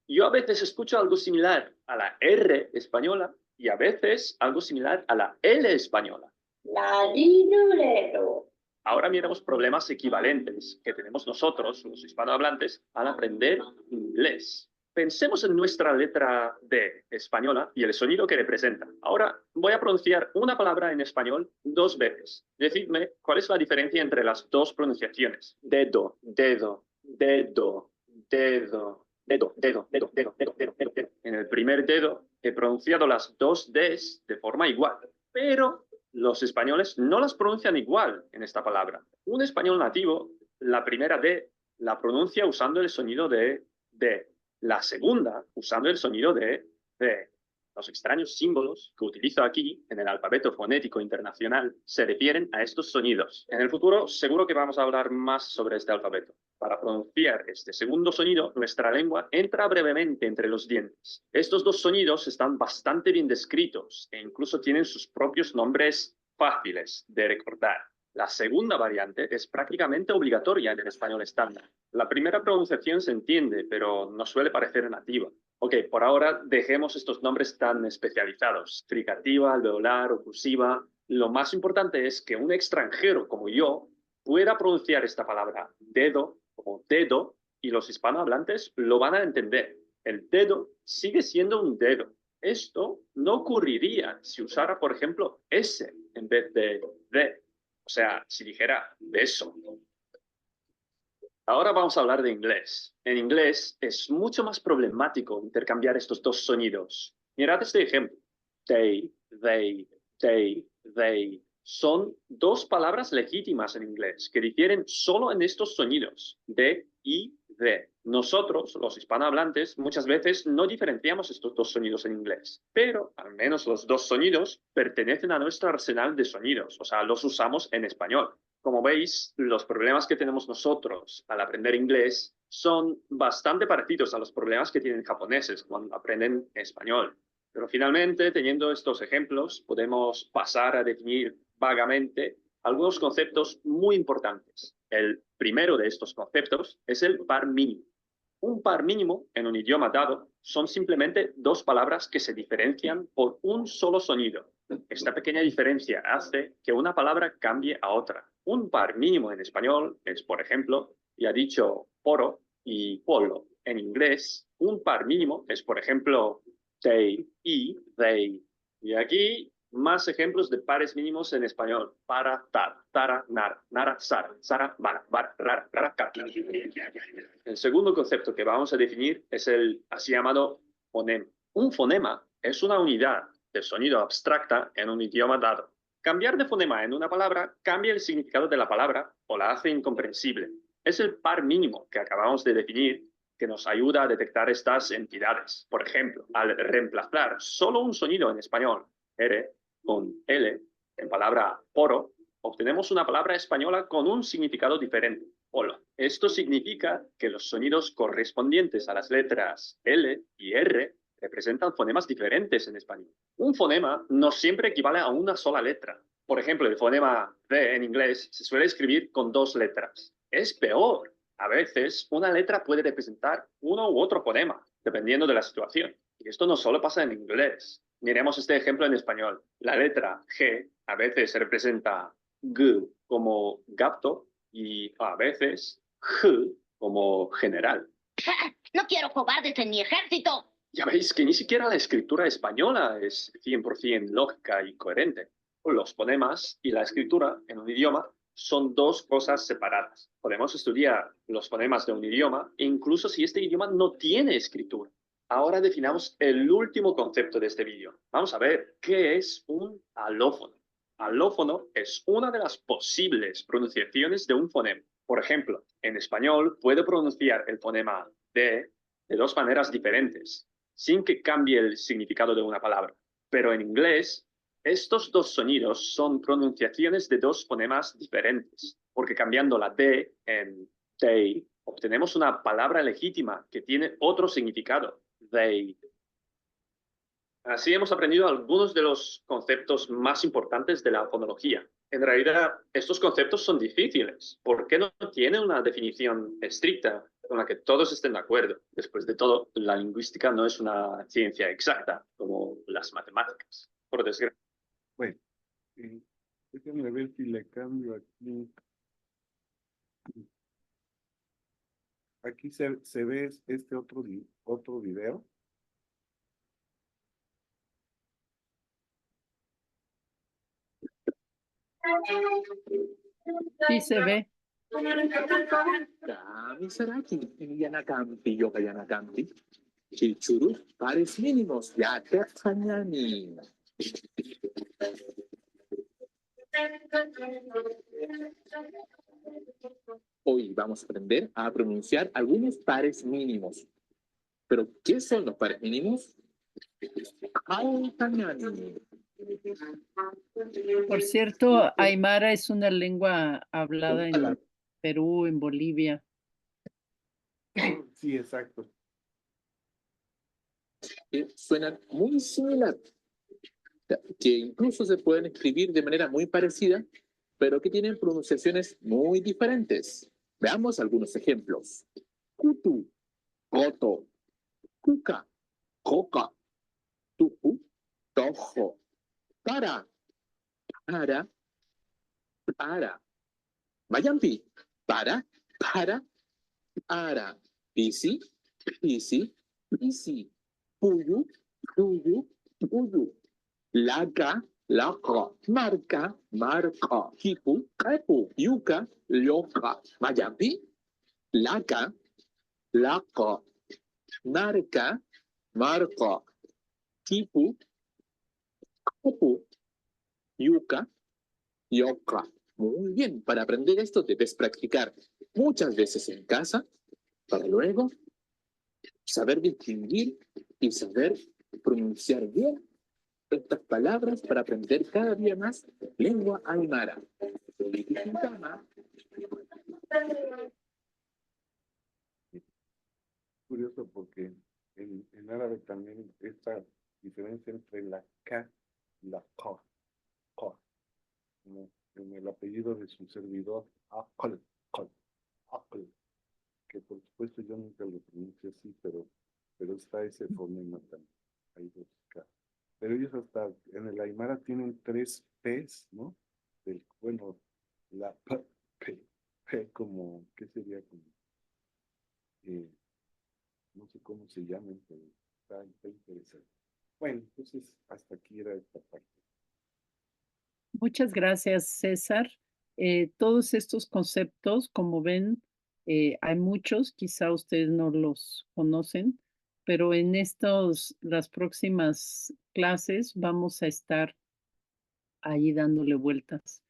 Yo a veces escucho algo similar a la R española y a veces algo similar a la L española. Larinulero. Ahora miremos problemas equivalentes que tenemos nosotros, los hispanohablantes, al aprender inglés. Pensemos en nuestra letra D española y el sonido que representa. Ahora voy a pronunciar una palabra en español 2 veces. Decidme cuál es la diferencia entre las dos pronunciaciones. Dedo, dedo, dedo, dedo, dedo, dedo, dedo, dedo, dedo, dedo, dedo, dedo. En el primer dedo he pronunciado las 2 Ds de forma igual, pero los españoles no las pronuncian igual en esta palabra. Un español nativo, la primera D la pronuncia usando el sonido de D. La segunda usando el sonido de D. Los extraños símbolos que utilizo aquí en el alfabeto fonético internacional se refieren a estos sonidos. En el futuro seguro que vamos a hablar más sobre este alfabeto. Para pronunciar este segundo sonido, nuestra lengua entra brevemente entre los dientes. Estos dos sonidos están bastante bien descritos e incluso tienen sus propios nombres fáciles de recordar. La segunda variante es prácticamente obligatoria en el español estándar. La primera pronunciación se entiende, pero no suele parecer nativa. Ok, por ahora dejemos estos nombres tan especializados. Fricativa, alveolar, oclusiva. Lo más importante es que un extranjero como yo pueda pronunciar esta palabra dedo como dedo y los hispanohablantes lo van a entender. El dedo sigue siendo un dedo. Esto no ocurriría si usara, por ejemplo, S en vez de D. O sea, si dijera beso. Ahora vamos a hablar de inglés. En inglés es mucho más problemático intercambiar estos dos sonidos. Mirad este ejemplo. They, they. Son dos palabras legítimas en inglés que difieren solo en estos sonidos, de y de. Nosotros, los hispanohablantes, muchas veces no diferenciamos estos dos sonidos en inglés, pero al menos los dos sonidos pertenecen a nuestro arsenal de sonidos, o sea, los usamos en español. Como veis, los problemas que tenemos nosotros al aprender inglés son bastante parecidos a los problemas que tienen japoneses cuando aprenden español. Pero finalmente, teniendo estos ejemplos, podemos pasar a definir vagamente algunos conceptos muy importantes. El primero de estos conceptos es el par mínimo. Un par mínimo en un idioma dado son simplemente dos palabras que se diferencian por un solo sonido. Esta pequeña diferencia hace que una palabra cambie a otra. Un par mínimo en español es, por ejemplo, ya dicho poro y polo. En inglés, un par mínimo es, por ejemplo, they y they. Y aquí más ejemplos de pares mínimos en español. Para, tar, tara, nar, nara, sara, sara, bara, bar, rara, rara, car. El segundo concepto que vamos a definir es el así llamado fonema. Un fonema es una unidad de sonido abstracta en un idioma dado. Cambiar de fonema en una palabra cambia el significado de la palabra o la hace incomprensible. Es el par mínimo que acabamos de definir que nos ayuda a detectar estas entidades. Por ejemplo, al reemplazar solo un sonido en español, R, con L, en palabra poro, obtenemos una palabra española con un significado diferente, polo. Esto significa que los sonidos correspondientes a las letras L y R representan fonemas diferentes en español. Un fonema no siempre equivale a una sola letra. Por ejemplo, el fonema D en inglés se suele escribir con dos letras. Es peor. A veces, una letra puede representar uno u otro fonema, dependiendo de la situación. Y esto no solo pasa en inglés. Miremos este ejemplo en español. La letra G a veces representa G como gato y a veces G como general. No quiero cobardes en mi ejército. Ya veis que ni siquiera la escritura española es 100% lógica y coherente. Los fonemas y la escritura en un idioma son dos cosas separadas. Podemos estudiar los fonemas de un idioma incluso si este idioma no tiene escritura. Ahora definamos el último concepto de este vídeo. Vamos a ver qué es un alófono. Alófono es una de las posibles pronunciaciones de un fonema. Por ejemplo, en español puedo pronunciar el fonema D de dos maneras diferentes, sin que cambie el significado de una palabra. Pero en inglés, estos dos sonidos son pronunciaciones de dos fonemas diferentes, porque cambiando la D en they, obtenemos una palabra legítima que tiene otro significado. They. Así hemos aprendido algunos de los conceptos más importantes de la fonología. En realidad, estos conceptos son difíciles, porque no tienen una definición estricta con la que todos estén de acuerdo. Después de todo, la lingüística no es una ciencia exacta como las matemáticas, por desgracia. Bueno, déjenme ver si le cambio aquí. Aquí se ve este otro video. Sí se ve. Kami saraki, yanakampi, yanakampi. Chichurus, pares mínimos, ya te extrañani. Hoy vamos a aprender a pronunciar algunos pares mínimos. ¿Pero qué son los pares mínimos? Por cierto, Aymara es una lengua hablada en Perú, en Bolivia. Sí, exacto. Suenan muy similar, que incluso se pueden escribir de manera muy parecida, pero que tienen pronunciaciones muy diferentes. Veamos algunos ejemplos. Kutu, koto, kuka, koka, tuku, tojo, para, mayampi, para, ara, pisi, puyu, puyu, laga, marca, kipu, yuka, yoka, mayampi, laga, marca, kipu, yuka, yoka. Muy bien, para aprender esto debes practicar muchas veces en casa para luego saber distinguir y saber pronunciar bien estas palabras para aprender cada día más lengua aymara. Curioso porque en árabe también esta diferencia entre la K y la K, como en el apellido de su servidor, Aql, que por supuesto yo nunca lo pronuncio así, pero está ese fonema también. Hay dos K. Pero ellos hasta en el Aymara tienen 3 P's, ¿no? Bueno, la P como, ¿qué sería? Como, no sé cómo se llaman, pero está interesante. Bueno, entonces hasta aquí era esta parte. Muchas gracias, César. Todos estos conceptos, como ven, hay muchos, quizá ustedes no los conocen, pero en las próximas clases vamos a estar ahí dándole vueltas.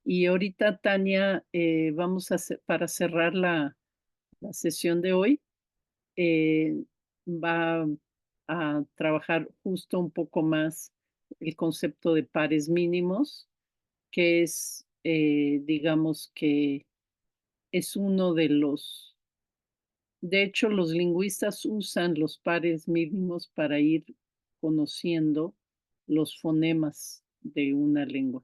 Y ahorita, Tania, vamos a para cerrar la sesión de hoy, va a trabajar justo un poco más el concepto de pares mínimos, que es, digamos que es uno de de hecho, los lingüistas usan los pares mínimos para ir conociendo los fonemas de una lengua.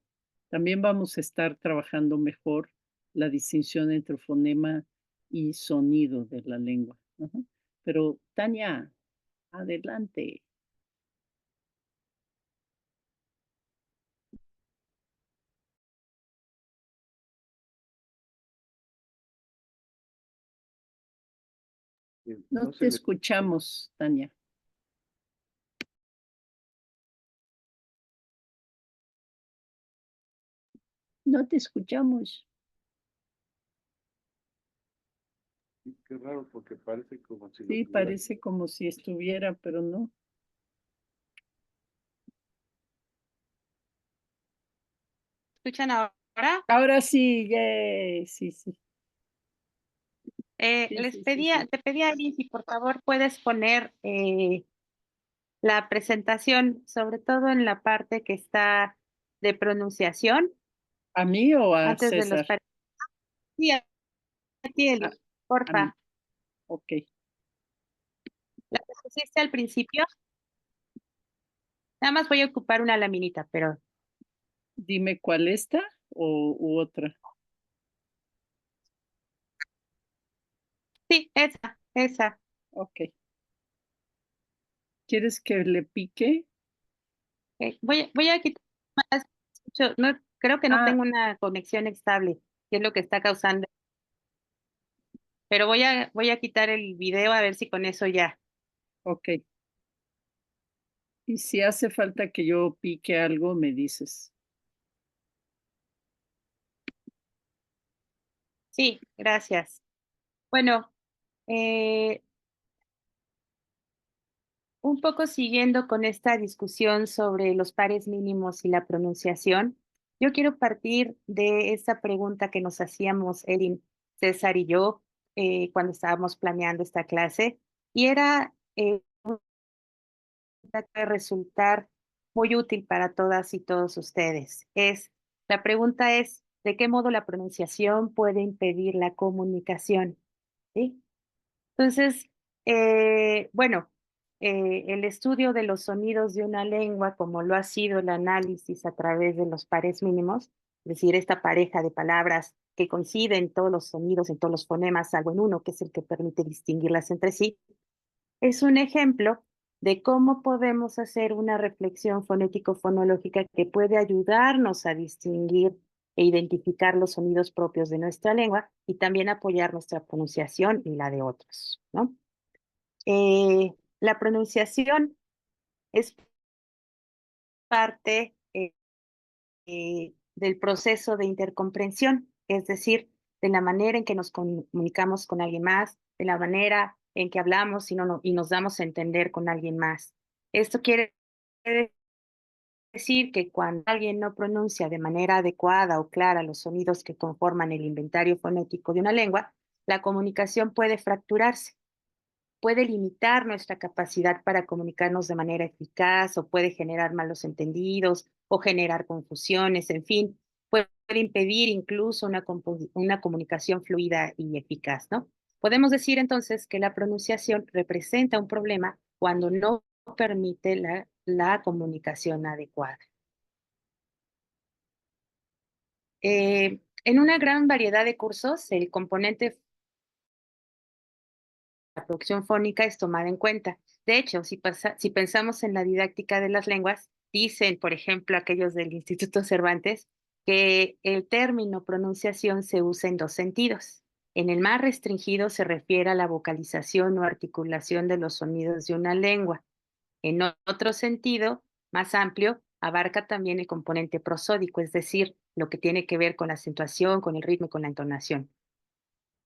También vamos a estar trabajando mejor la distinción entre fonema y sonido de la lengua. Ajá. Pero, Tania, adelante. No No te se le... escuchamos, Tania. No te escuchamos. Qué raro, porque parece como si lo Sí, tuviera. parece como si estuviera, pero no. ¿Escuchan ahora? Ahora sí, sí, sí. Sí, Les sí, sí, pedía, sí. te pedía, Alice, si por favor puedes poner la presentación, sobre todo en la parte que está de pronunciación, ¿A mí o a antes de los César? pares. Sí, a ti, Eli, A mí. porfa. Ok. ¿La pusiste al principio? Nada más voy a ocupar una laminita, pero Dime cuál esta u otra. sí, esa. Ok. ¿Quieres que le pique? Voy a quitar más. No, creo que no Ah, tengo una conexión estable, que es lo que está causando. Pero voy a quitar el video a ver si con eso ya. ok. Y si hace falta que yo pique algo, me dices. Sí, gracias. Bueno, un poco siguiendo con esta discusión sobre los pares mínimos y la pronunciación, yo quiero partir de esa pregunta que nos hacíamos Erin, César y yo cuando estábamos planeando esta clase, y era que resultar muy útil para todas y todos ustedes. La pregunta es, ¿de qué modo la pronunciación puede impedir la comunicación? ¿Sí? Entonces, bueno, el estudio de los sonidos de una lengua, como lo ha sido el análisis a través de los pares mínimos, es decir, esta pareja de palabras que coinciden en todos los sonidos, en todos los fonemas, salvo en uno, que es el que permite distinguirlas entre sí, es un ejemplo de cómo podemos hacer una reflexión fonético-fonológica que puede ayudarnos a distinguir e identificar los sonidos propios de nuestra lengua y también apoyar nuestra pronunciación y la de otros, ¿no? La pronunciación es parte del proceso de intercomprensión, es decir, de la manera en que nos comunicamos con alguien más, de la manera en que hablamos y nos damos a entender con alguien más. Esto quiere decir que cuando alguien no pronuncia de manera adecuada o clara los sonidos que conforman el inventario fonético de una lengua, la comunicación puede fracturarse, puede limitar nuestra capacidad para comunicarnos de manera eficaz o puede generar malos entendidos o generar confusiones, en fin, puede impedir incluso una comunicación fluida y eficaz, ¿no? Podemos decir entonces que la pronunciación representa un problema cuando no permite la comunicación adecuada. En una gran variedad de cursos, el componente de la producción fónica es tomada en cuenta. De hecho, si pensamos en la didáctica de las lenguas, dicen, por ejemplo, aquellos del Instituto Cervantes, que el término pronunciación se usa en dos sentidos. En el más restringido se refiere a la vocalización o articulación de los sonidos de una lengua. En otro sentido, más amplio, abarca también el componente prosódico, es decir, lo que tiene que ver con la acentuación, con el ritmo y con la entonación,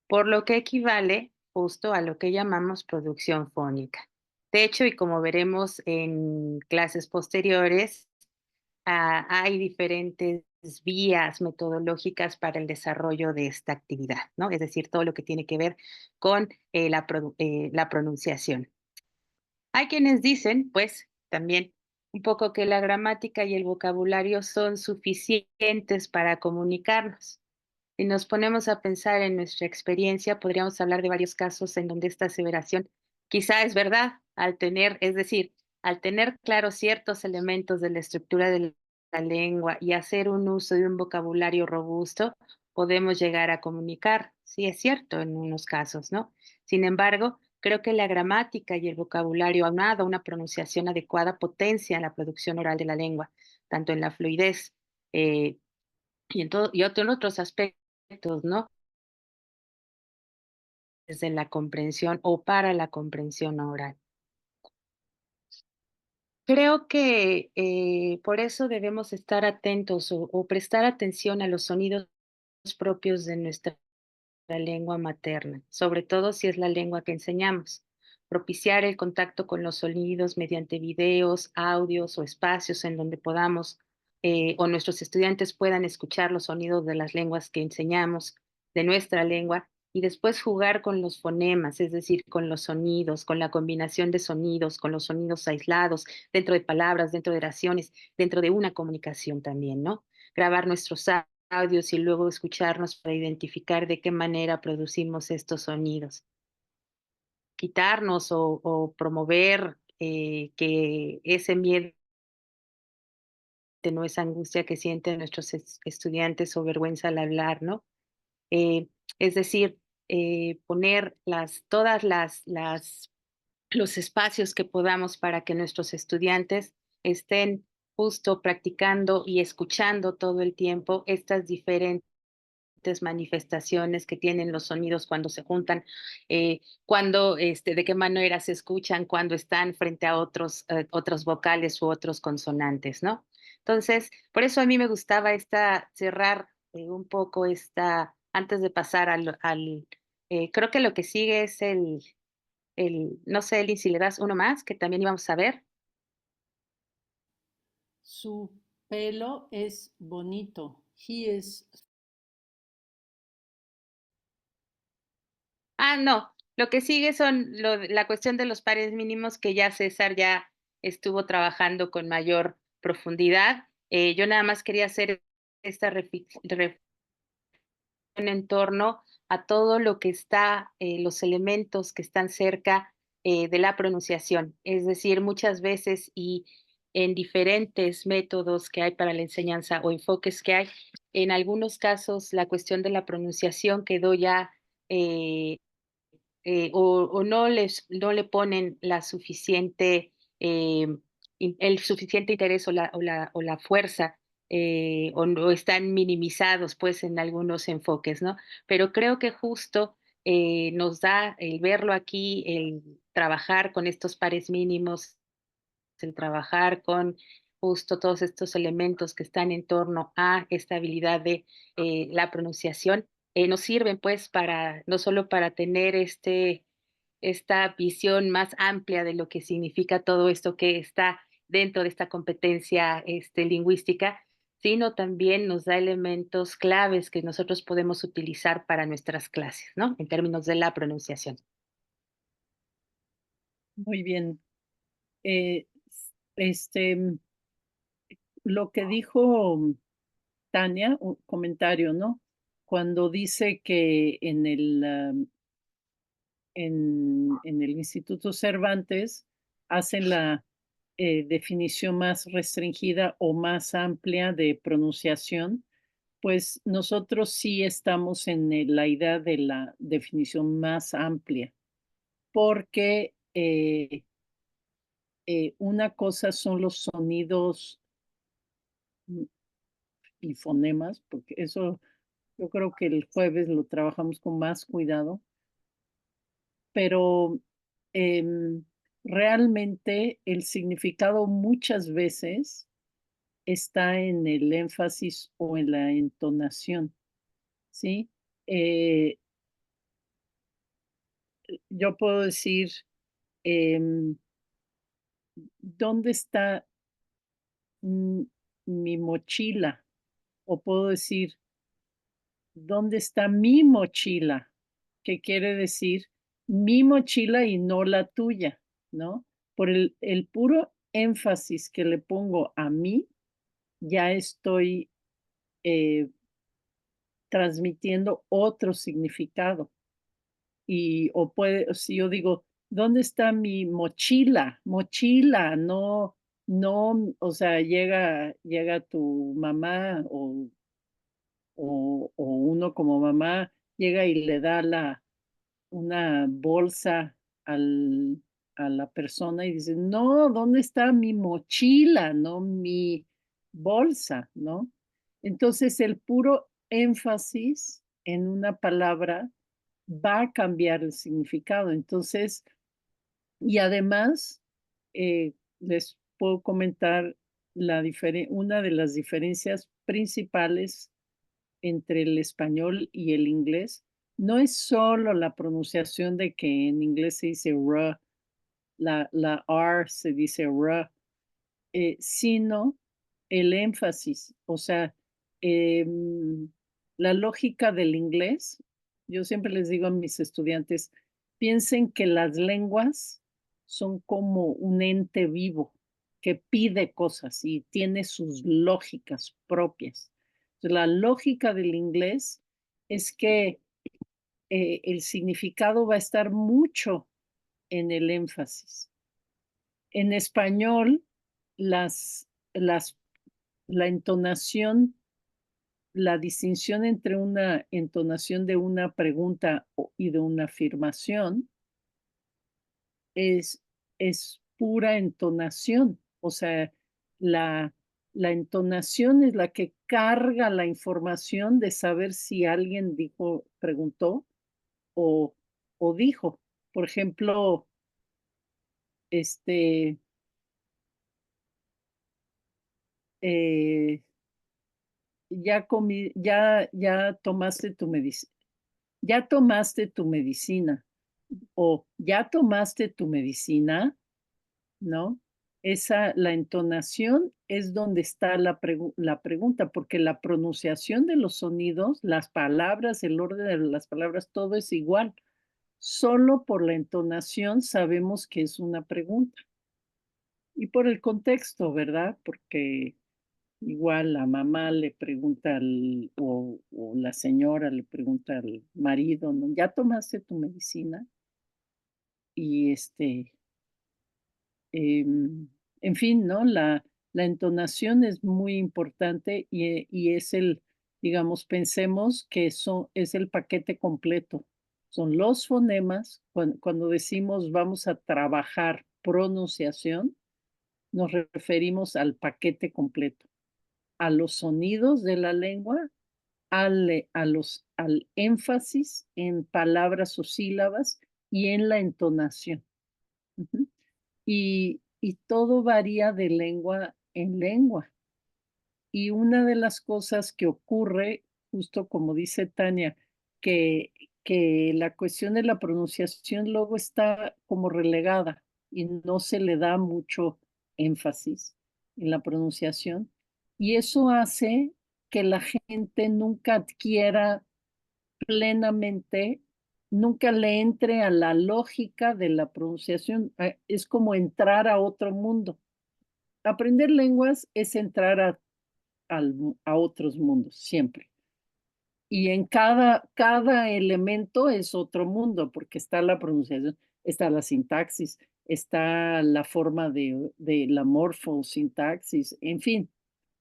por lo que equivale justo a lo que llamamos producción fónica. De hecho, y como veremos en clases posteriores, hay diferentes vías metodológicas para el desarrollo de esta actividad, ¿no? Es decir, todo lo que tiene que ver con la pronunciación. Hay quienes dicen, pues, también un poco que la gramática y el vocabulario son suficientes para comunicarnos. Si nos ponemos a pensar en nuestra experiencia, podríamos hablar de varios casos en donde esta aseveración quizá es verdad, es decir, al tener claros ciertos elementos de la estructura de la lengua y hacer un uso de un vocabulario robusto, podemos llegar a comunicar. Sí, es cierto en unos casos, ¿no? Sin embargo, creo que la gramática y el vocabulario aunado a una pronunciación adecuada potencian la producción oral de la lengua, tanto en la fluidez en otros aspectos, ¿no? Desde la comprensión o para la comprensión oral. Creo que por eso debemos estar atentos o prestar atención a los sonidos propios de nuestra lengua materna, sobre todo si es la lengua que enseñamos. Propiciar el contacto con los sonidos mediante videos, audios o espacios en donde podamos o nuestros estudiantes puedan escuchar los sonidos de las lenguas que enseñamos, de nuestra lengua, y después jugar con los fonemas, es decir, con los sonidos, con la combinación de sonidos, con los sonidos aislados, dentro de palabras, dentro de oraciones, dentro de una comunicación también, ¿no? Grabar nuestros audios y luego escucharnos para identificar de qué manera producimos estos sonidos. Quitarnos o promover que ese miedo no esa angustia que sienten nuestros estudiantes o vergüenza al hablar, ¿no? Es decir, poner los espacios que podamos para que nuestros estudiantes estén justo practicando y escuchando todo el tiempo estas diferentes manifestaciones que tienen los sonidos cuando se juntan, de qué manera se escuchan cuando están frente a otros vocales u otros consonantes, ¿no? Entonces, por eso a mí me gustaba cerrar un poco antes de pasar creo que lo que sigue es no sé, Eli, si le das uno más, que también íbamos a ver. Su pelo es bonito. He is. No, lo que sigue son la cuestión de los pares mínimos que ya César ya estuvo trabajando con mayor profundidad. Yo nada más quería hacer esta reflexión en torno a todo lo que está, los elementos que están cerca de la pronunciación. Es decir, muchas veces y en diferentes métodos que hay para la enseñanza o enfoques que hay, en algunos casos la cuestión de la pronunciación quedó ya o no le ponen la suficiente, el suficiente interés o la fuerza, o no están minimizados pues en algunos enfoques, ¿no? Pero creo que justo nos da el verlo aquí, el trabajar con estos pares mínimos, el trabajar con justo todos estos elementos que están en torno a esta habilidad de la pronunciación, nos sirven pues no solo para tener esta visión más amplia de lo que significa todo esto que está dentro de esta competencia lingüística, sino también nos da elementos claves que nosotros podemos utilizar para nuestras clases, ¿no? En términos de la pronunciación. Muy bien. Este, lo que dijo Tania, un comentario, ¿no? Cuando dice que en el Instituto Cervantes hacen la definición más restringida o más amplia de pronunciación, pues nosotros sí estamos en la idea de la definición más amplia, porque una cosa son los sonidos y fonemas, porque eso yo creo que el jueves lo trabajamos con más cuidado, pero realmente el significado muchas veces está en el énfasis o en la entonación, ¿sí? Yo puedo decir, ¿dónde está mi mochila? O puedo decir, ¿dónde está mi mochila? Que quiere decir mi mochila y no la tuya, ¿no? Por el puro énfasis que le pongo a mí, ya estoy transmitiendo otro significado. Si yo digo, ¿dónde está mi mochila? Mochila, no, o sea, llega tu mamá o uno como mamá llega y le da una bolsa a la persona y dice, no, ¿dónde está mi mochila? No mi bolsa, ¿no? Entonces el puro énfasis en una palabra va a cambiar el significado. Entonces, y además, les puedo comentar una de las diferencias principales entre el español y el inglés. No es solo la pronunciación de que en inglés se dice r, la R se dice r, sino el énfasis. O sea, la lógica del inglés, yo siempre les digo a mis estudiantes, piensen que las lenguas son como un ente vivo que pide cosas y tiene sus lógicas propias. Entonces, la lógica del inglés es que el significado va a estar mucho en el énfasis. En español, la entonación, la distinción entre una entonación de una pregunta y de una afirmación es pura entonación. O sea, la entonación es la que carga la información de saber si alguien preguntó o dijo. Por ejemplo, ya tomaste tu medicina. Ya tomaste tu medicina o ya tomaste tu medicina, ¿no? La entonación es donde está la pregunta, porque la pronunciación de los sonidos, las palabras, el orden de las palabras, todo es igual. Solo por la entonación sabemos que es una pregunta. Y por el contexto, ¿verdad? Porque igual la mamá le pregunta o la señora le pregunta al marido, ¿no? ¿Ya tomaste tu medicina? Y en fin, ¿no? La entonación es muy importante y es digamos, pensemos que es el paquete completo. Son los fonemas, cuando decimos vamos a trabajar pronunciación, nos referimos al paquete completo, a los sonidos de la lengua, al énfasis en palabras o sílabas y en la entonación. Y todo varía de lengua en lengua. Y una de las cosas que ocurre, justo como dice Tania, que la cuestión de la pronunciación luego está como relegada y no se le da mucho énfasis en la pronunciación, Y eso hace que la gente nunca adquiera plenamente, nunca le entre a la lógica de la pronunciación. Es como entrar a otro mundo. Aprender lenguas es entrar a otros mundos, siempre. Y en cada elemento es otro mundo, porque está la pronunciación, está la sintaxis, está la forma de la morfosintaxis, en fin.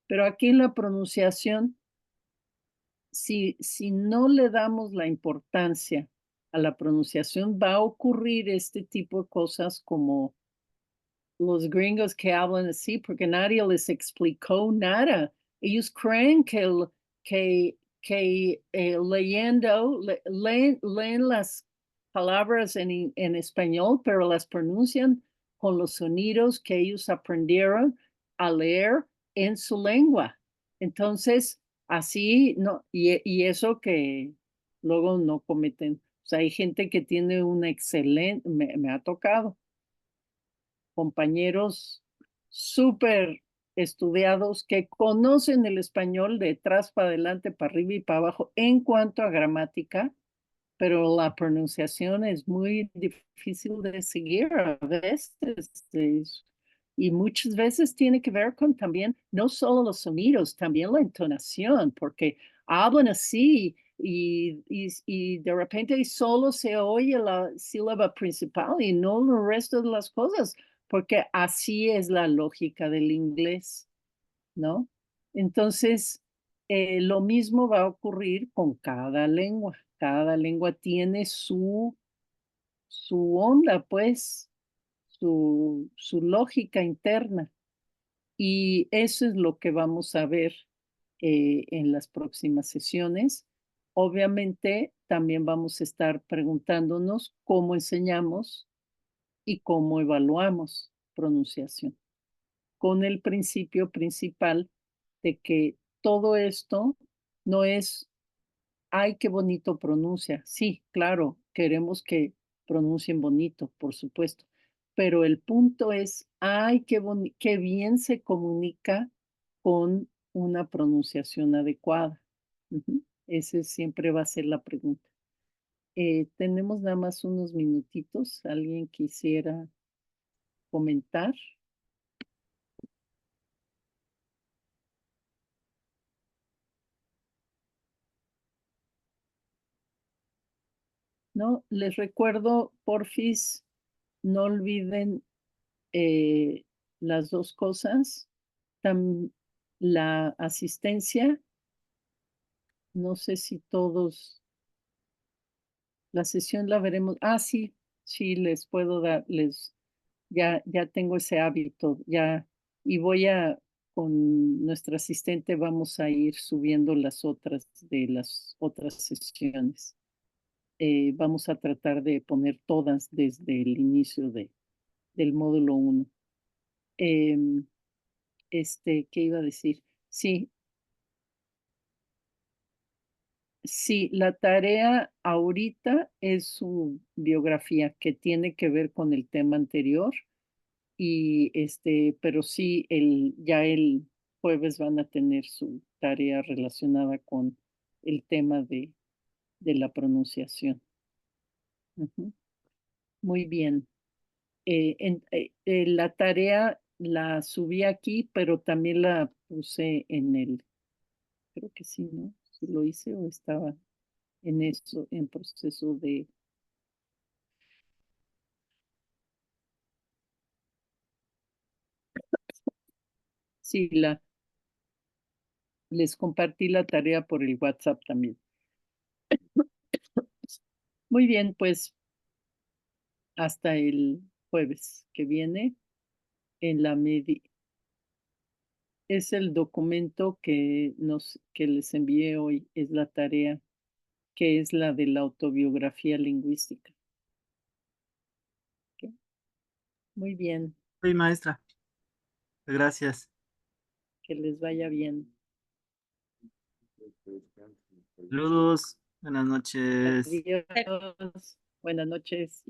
Pero aquí en la pronunciación, si no le damos la importancia a la pronunciación, va a ocurrir este tipo de cosas como los gringos que hablan así, porque nadie les explicó nada. Ellos creen que leyendo, leen las palabras en español, pero las pronuncian con los sonidos que ellos aprendieron a leer en su lengua. Entonces, así, no, y eso que luego no cometen. O sea, hay gente que tiene una excelente, me ha tocado compañeros súper estudiados que conocen el español de atrás para adelante, para arriba y para abajo en cuanto a gramática, pero la pronunciación es muy difícil de seguir a veces. Y muchas veces tiene que ver con también no solo los sonidos, también la entonación, porque hablan así y de repente solo se oye la sílaba principal y no el resto de las cosas, porque así es la lógica del inglés, ¿no? Entonces, lo mismo va a ocurrir con cada lengua. Cada lengua tiene su onda, pues, su lógica interna. Y eso es lo que vamos a ver en las próximas sesiones. Obviamente, también vamos a estar preguntándonos cómo enseñamos y cómo evaluamos pronunciación, con el principio principal de que todo esto no es, ay, qué bonito pronuncia. Sí, claro, queremos que pronuncien bonito, por supuesto, pero el punto es, ay, qué bien se comunica con una pronunciación adecuada. Ese siempre va a ser la pregunta. Tenemos nada más unos minutitos. ¿Alguien quisiera comentar? No, les recuerdo, porfis, no olviden las dos cosas. La asistencia, no sé si todos, la sesión la veremos. Ah, sí, sí, les puedo dar, ya tengo ese hábito, ya, y con nuestra asistente vamos a ir subiendo las otras de las otras sesiones. Vamos a tratar de poner todas desde el inicio del módulo 1. ¿Qué iba a decir? Sí, la tarea ahorita es su biografía que tiene que ver con el tema anterior pero sí, ya el jueves van a tener su tarea relacionada con el tema de la pronunciación. Muy bien. La tarea la subí aquí, pero también la puse creo que sí, ¿no? Si lo hice o estaba en proceso de... Sí, les compartí la tarea por el WhatsApp también. Muy bien, pues hasta el jueves que viene en la es el documento que les envié hoy, es la tarea, que es la de la autobiografía lingüística. ¿Ok? Muy bien, Sí, maestra. Gracias. que les vaya bien. Saludos. Buenas noches. Adiós. Buenas noches.